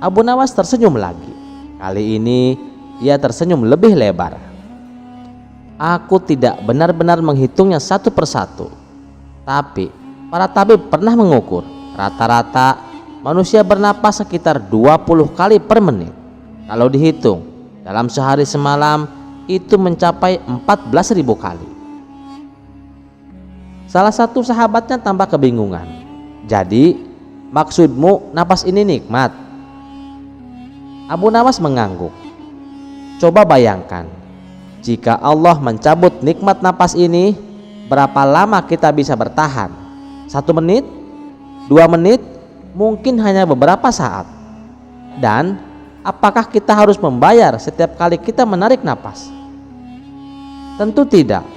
[SPEAKER 1] Abu Nawas tersenyum lagi. Kali ini ia tersenyum lebih lebar. Aku tidak benar-benar menghitungnya satu persatu, tapi para tabib pernah mengukur rata-rata manusia bernapas sekitar 20 kali per menit. Kalau dihitung dalam sehari semalam itu mencapai 14.000 kali. Salah satu sahabatnya tampak kebingungan. Jadi maksudmu napas ini nikmat? Abu Nawas mengangguk. Coba bayangkan, jika Allah mencabut nikmat napas ini, berapa lama kita bisa bertahan? 1 menit? 2 menit? Mungkin hanya beberapa saat. Dan apakah kita harus membayar setiap kali kita menarik napas? Tentu tidak.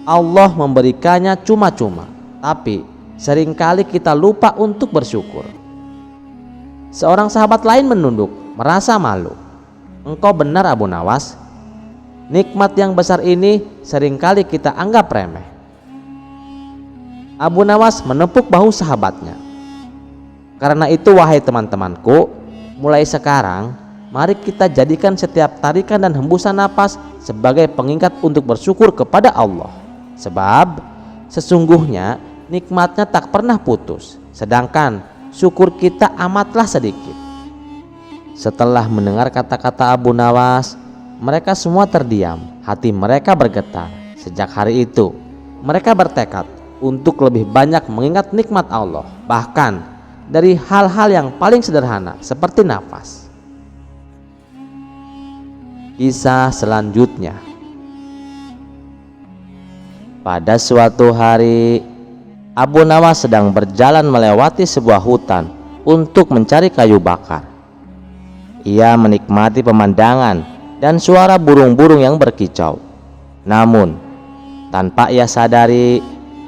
[SPEAKER 1] Allah memberikannya cuma-cuma, tapi seringkali kita lupa untuk bersyukur. Seorang sahabat lain menunduk, merasa malu. Engkau benar, Abu Nawas. Nikmat yang besar ini seringkali kita anggap remeh. Abu Nawas menepuk bahu sahabatnya. Karena itu wahai teman-temanku, mulai sekarang mari kita jadikan setiap tarikan dan hembusan napas sebagai pengingat untuk bersyukur kepada Allah. Sebab sesungguhnya nikmatnya tak pernah putus, sedangkan syukur kita amatlah sedikit. Setelah mendengar kata-kata Abu Nawas, mereka semua terdiam, hati mereka bergetar. Sejak hari itu, mereka bertekad untuk lebih banyak mengingat nikmat Allah, bahkan dari hal-hal yang paling sederhana seperti nafas. Kisah selanjutnya. Pada suatu hari, Abu Nawas sedang berjalan melewati sebuah hutan untuk mencari kayu bakar. Ia menikmati pemandangan dan suara burung-burung yang berkicau. Namun, tanpa ia sadari,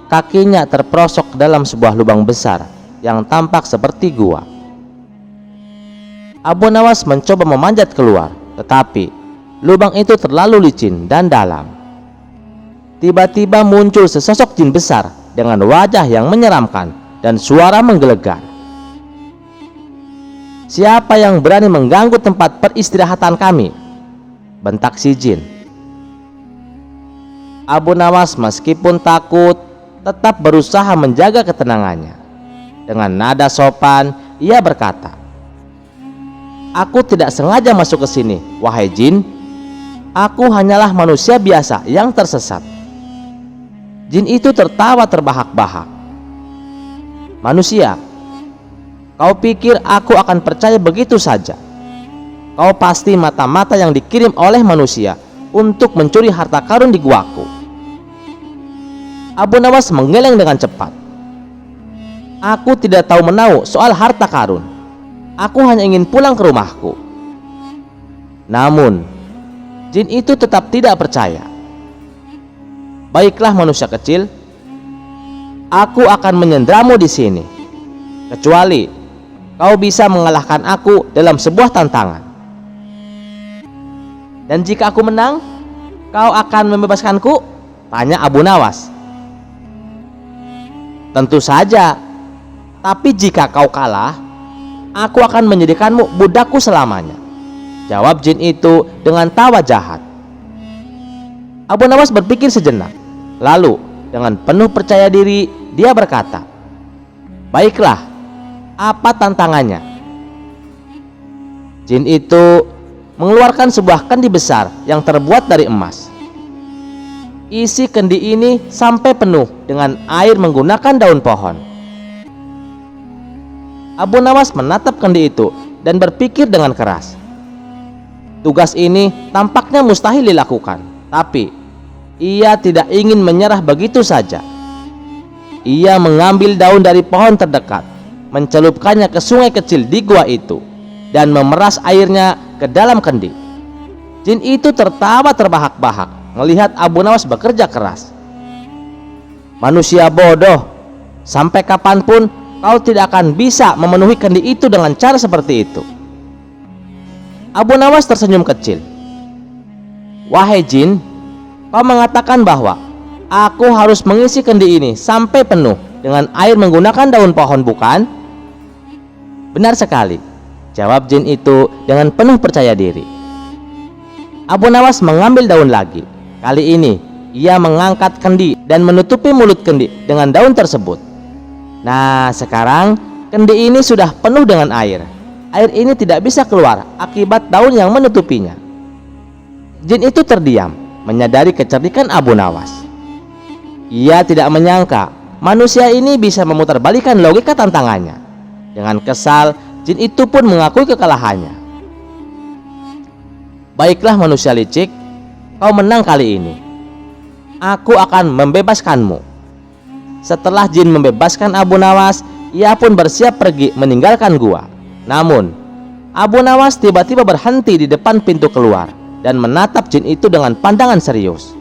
[SPEAKER 1] kakinya terperosok dalam sebuah lubang besar yang tampak seperti gua. Abu Nawas mencoba memanjat keluar, tetapi lubang itu terlalu licin dan dalam. Tiba-tiba muncul sesosok jin besar dengan wajah yang menyeramkan dan suara menggelegar. Siapa yang berani mengganggu tempat peristirahatan kami? Bentak si jin. Abu Nawas meskipun takut tetap berusaha menjaga ketenangannya. Dengan nada sopan ia berkata, "Aku tidak sengaja masuk ke sini, wahai jin. Aku hanyalah manusia biasa yang tersesat." Jin itu tertawa terbahak-bahak. "Manusia, kau pikir aku akan percaya begitu saja? Kau pasti mata-mata yang dikirim oleh manusia untuk mencuri harta karun di guaku." Abu Nawas menggeleng dengan cepat. "Aku tidak tahu menahu soal harta karun. Aku hanya ingin pulang ke rumahku." Namun, jin itu tetap tidak percaya. "Baiklah manusia kecil, aku akan menyandramu di sini, kecuali kau bisa mengalahkan aku dalam sebuah tantangan. Dan jika aku menang, kau akan membebaskanku?" tanya Abu Nawas. "Tentu saja, tapi jika kau kalah, aku akan menjadikanmu budakku selamanya," jawab jin itu dengan tawa jahat. Abu Nawas berpikir sejenak, lalu dengan penuh percaya diri dia berkata, "Baiklah, apa tantangannya?" Jin itu mengeluarkan sebuah kendi besar yang terbuat dari emas. isi kendi ini sampai penuh dengan air menggunakan daun pohon. Abu Nawas menatap kendi itu dan berpikir dengan keras. Tugas ini tampaknya mustahil dilakukan, tapi ia tidak ingin menyerah begitu saja. Ia mengambil daun dari pohon terdekat, mencelupkannya ke sungai kecil di gua itu, dan memeras airnya ke dalam kendi. Jin itu tertawa terbahak-bahak melihat Abu Nawas bekerja keras. Manusia bodoh, sampai kapanpun kau tidak akan bisa memenuhi kendi itu dengan cara seperti itu. Abu Nawas tersenyum kecil. Wahai jin, kau mengatakan bahwa aku harus mengisi kendi ini sampai penuh dengan air menggunakan daun pohon, bukan? Benar sekali, jawab jin itu dengan penuh percaya diri. Abu Nawas mengambil daun lagi. Kali ini ia mengangkat kendi dan menutupi mulut kendi dengan daun tersebut. Nah, sekarang kendi ini sudah penuh dengan air. Air ini tidak bisa keluar akibat daun yang menutupinya. Jin itu terdiam, menyadari kecerdikan Abu Nawas. Ia tidak menyangka manusia ini bisa memutarbalikkan logika tantangannya. Dengan kesal, jin itu pun mengakui kekalahannya. Baiklah manusia licik, kau menang kali ini. Aku akan membebaskanmu. Setelah jin membebaskan Abu Nawas, ia pun bersiap pergi meninggalkan gua. Namun, Abu Nawas tiba-tiba berhenti di depan pintu keluar dan menatap jin itu dengan pandangan serius.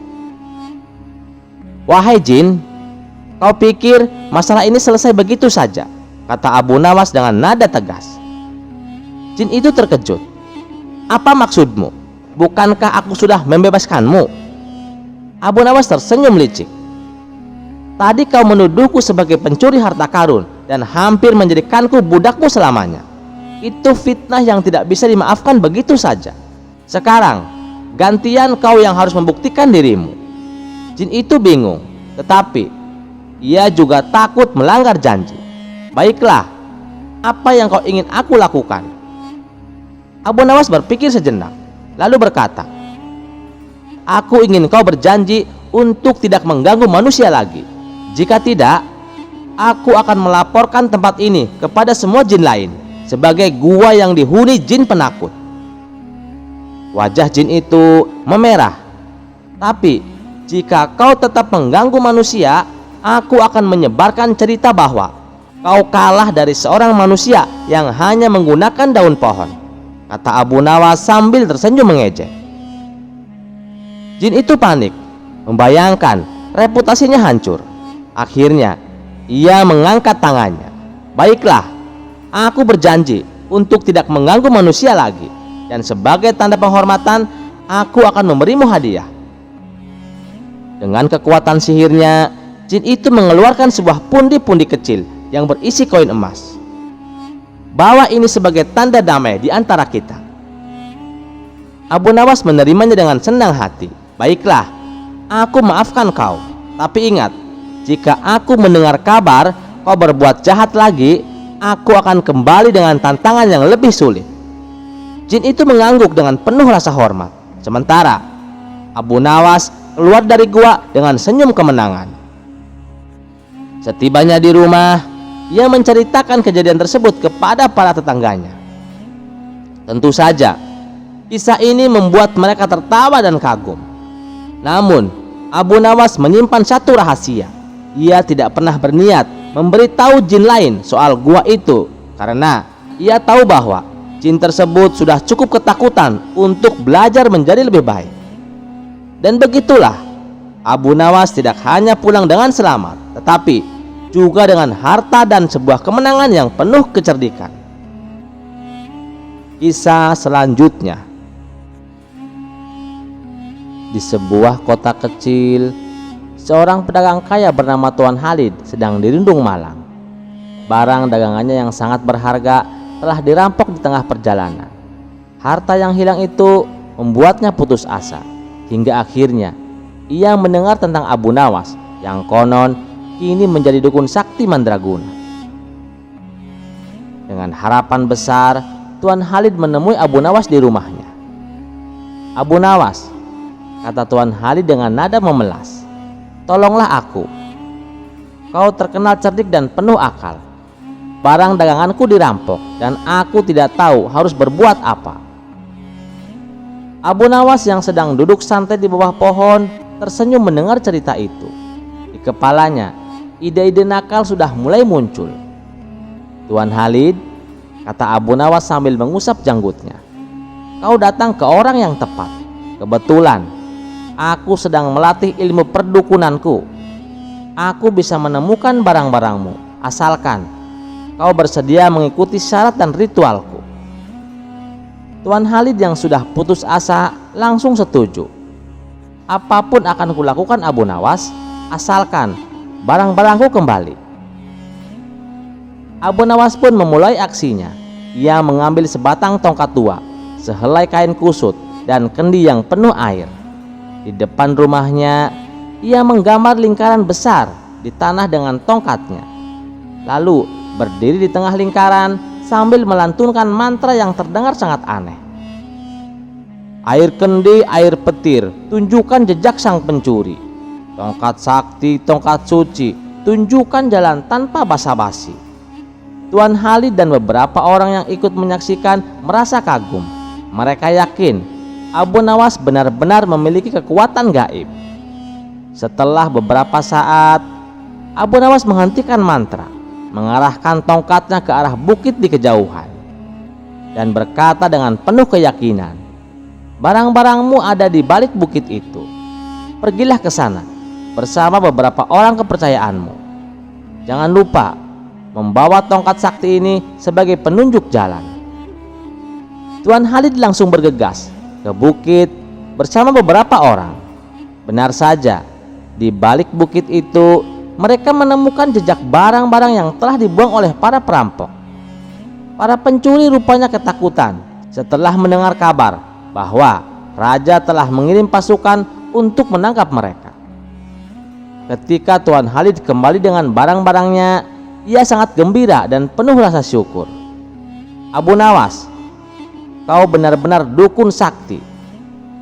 [SPEAKER 1] Wahai jin, kau pikir masalah ini selesai begitu saja? Kata Abu Nawas dengan nada tegas. Jin itu terkejut. Apa maksudmu? Bukankah aku sudah membebaskanmu? Abu Nawas tersenyum licik. Tadi kau menuduhku sebagai pencuri harta karun dan hampir menjadikanku budakmu selamanya. Itu fitnah yang tidak bisa dimaafkan begitu saja. Sekarang, gantian kau yang harus membuktikan dirimu. Jin itu bingung, tetapi ia juga takut melanggar janji. Baiklah, apa yang kau ingin aku lakukan? Abu Nawas berpikir sejenak, lalu berkata, aku ingin kau berjanji untuk tidak mengganggu manusia lagi. Jika tidak, aku akan melaporkan tempat ini kepada semua jin lain sebagai gua yang dihuni jin penakut. Wajah jin itu memerah. Tapi jika kau tetap mengganggu manusia, aku akan menyebarkan cerita bahwa kau kalah dari seorang manusia yang hanya menggunakan daun pohon, kata Abu Nawas sambil tersenyum mengejek. Jin itu panik, membayangkan reputasinya hancur. Akhirnya ia mengangkat tangannya. Baiklah, aku berjanji untuk tidak mengganggu manusia lagi, dan sebagai tanda penghormatan aku akan memberimu hadiah. Dengan kekuatan sihirnya, jin itu mengeluarkan sebuah pundi-pundi kecil yang berisi koin emas. Bawa ini sebagai tanda damai di antara kita. Abu Nawas menerimanya dengan senang hati. Baiklah, aku maafkan kau. Tapi ingat, jika aku mendengar kabar kau berbuat jahat lagi, aku akan kembali dengan tantangan yang lebih sulit. Jin itu mengangguk dengan penuh rasa hormat. Sementara Abu Nawas keluar dari gua dengan senyum kemenangan. Setibanya di rumah, ia menceritakan kejadian tersebut kepada para tetangganya. Tentu saja, kisah ini membuat mereka tertawa dan kagum. Namun, Abu Nawas menyimpan satu rahasia. Ia tidak pernah berniat memberitahu jin lain soal gua itu, karena ia tahu bahwa jin tersebut sudah cukup ketakutan untuk belajar menjadi lebih baik. Dan begitulah, Abu Nawas tidak hanya pulang dengan selamat, tetapi juga dengan harta dan sebuah kemenangan yang penuh kecerdikan. Kisah selanjutnya. Di sebuah kota kecil, seorang pedagang kaya bernama Tuan Halid sedang dirundung malang. Barang dagangannya yang sangat berharga telah dirampok di tengah perjalanan. Harta yang hilang itu membuatnya putus asa, hingga akhirnya ia mendengar tentang Abu Nawas yang konon kini menjadi dukun sakti mandraguna. Dengan harapan besar, Tuan Halid menemui Abu Nawas di rumahnya. Abu Nawas, kata Tuan Halid dengan nada memelas, tolonglah aku. Kau terkenal cerdik dan penuh akal. Barang daganganku dirampok dan aku tidak tahu harus berbuat apa." Abu Nawas yang sedang duduk santai di bawah pohon tersenyum mendengar cerita itu. Di kepalanya, ide-ide nakal sudah mulai muncul. "Tuan Khalid," kata Abu Nawas sambil mengusap janggutnya, "kau datang ke orang yang tepat. Kebetulan aku sedang melatih ilmu perdukunanku. Aku bisa menemukan barang-barangmu asalkan kau bersedia mengikuti syarat dan ritualku." Tuan Khalid yang sudah putus asa langsung setuju. "Apapun akan kulakukan Abu Nawas, asalkan barang-barangku kembali." Abu Nawas pun memulai aksinya. Ia mengambil sebatang tongkat tua, sehelai kain kusut, dan kendi yang penuh air. Di depan rumahnya, ia menggambar lingkaran besar di tanah dengan tongkatnya. Lalu berdiri di tengah lingkaran sambil melantunkan mantra yang terdengar sangat aneh. "Air kendi, air petir, tunjukkan jejak sang pencuri. Tongkat sakti, tongkat suci, tunjukkan jalan tanpa basa-basi." Tuan Khalid dan beberapa orang yang ikut menyaksikan merasa kagum. Mereka yakin Abu Nawas benar-benar memiliki kekuatan gaib. Setelah beberapa saat, Abu Nawas menghentikan mantra, mengarahkan tongkatnya ke arah bukit di kejauhan, dan berkata dengan penuh keyakinan, "Barang-barangmu ada di balik bukit itu. Pergilah ke sana bersama beberapa orang kepercayaanmu. Jangan lupa membawa tongkat sakti ini sebagai penunjuk jalan." Tuan Khalid langsung bergegas ke bukit bersama beberapa orang. Benar saja, di balik bukit itu mereka menemukan jejak barang-barang yang telah dibuang oleh para perampok. Para pencuri rupanya ketakutan setelah mendengar kabar bahwa raja telah mengirim pasukan untuk menangkap mereka. Ketika Tuan Khalid kembali dengan barang-barangnya, ia sangat gembira dan penuh rasa syukur. "Abu Nawas, kau benar-benar dukun sakti.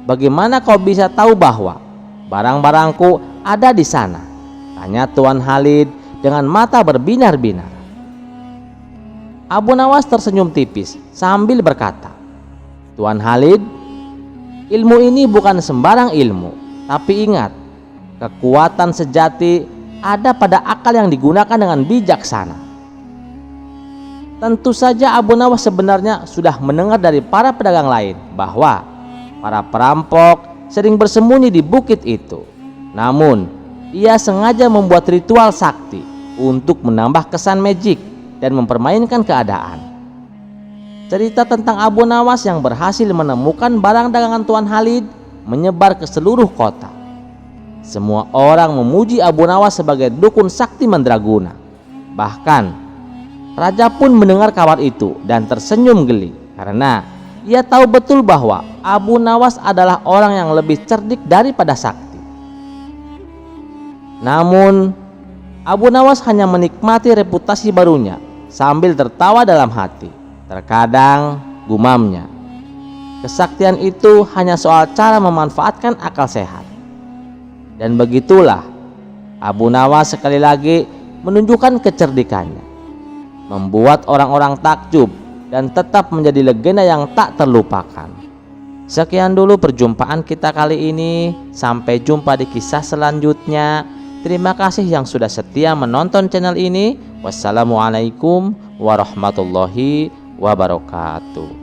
[SPEAKER 1] Bagaimana kau bisa tahu bahwa barang-barangku ada di sana?" tanya Tuan Khalid dengan mata berbinar-binar. Abu Nawas tersenyum tipis sambil berkata, "Tuan Khalid, ilmu ini bukan sembarang ilmu, tapi ingat, kekuatan sejati ada pada akal yang digunakan dengan bijaksana." Tentu saja Abu Nawas sebenarnya sudah mendengar dari para pedagang lain bahwa para perampok sering bersembunyi di bukit itu. Namun ia sengaja membuat ritual sakti untuk menambah kesan magic dan mempermainkan keadaan. Cerita tentang Abu Nawas yang berhasil menemukan barang dagangan Tuan Khalid menyebar ke seluruh kota. Semua orang memuji Abu Nawas sebagai dukun sakti mandraguna. Bahkan raja pun mendengar kabar itu dan tersenyum geli karena ia tahu betul bahwa Abu Nawas adalah orang yang lebih cerdik daripada sakti. Namun Abu Nawas hanya menikmati reputasi barunya sambil tertawa dalam hati. Terkadang gumamnya, kesaktian itu hanya soal cara memanfaatkan akal sehat. Dan begitulah Abu Nawas sekali lagi menunjukkan kecerdikannya, membuat orang-orang takjub dan tetap menjadi legenda yang tak terlupakan. Sekian dulu perjumpaan kita kali ini. Sampai jumpa di kisah selanjutnya. Terima kasih yang sudah setia menonton channel ini. Wassalamualaikum warahmatullahi wabarakatuh.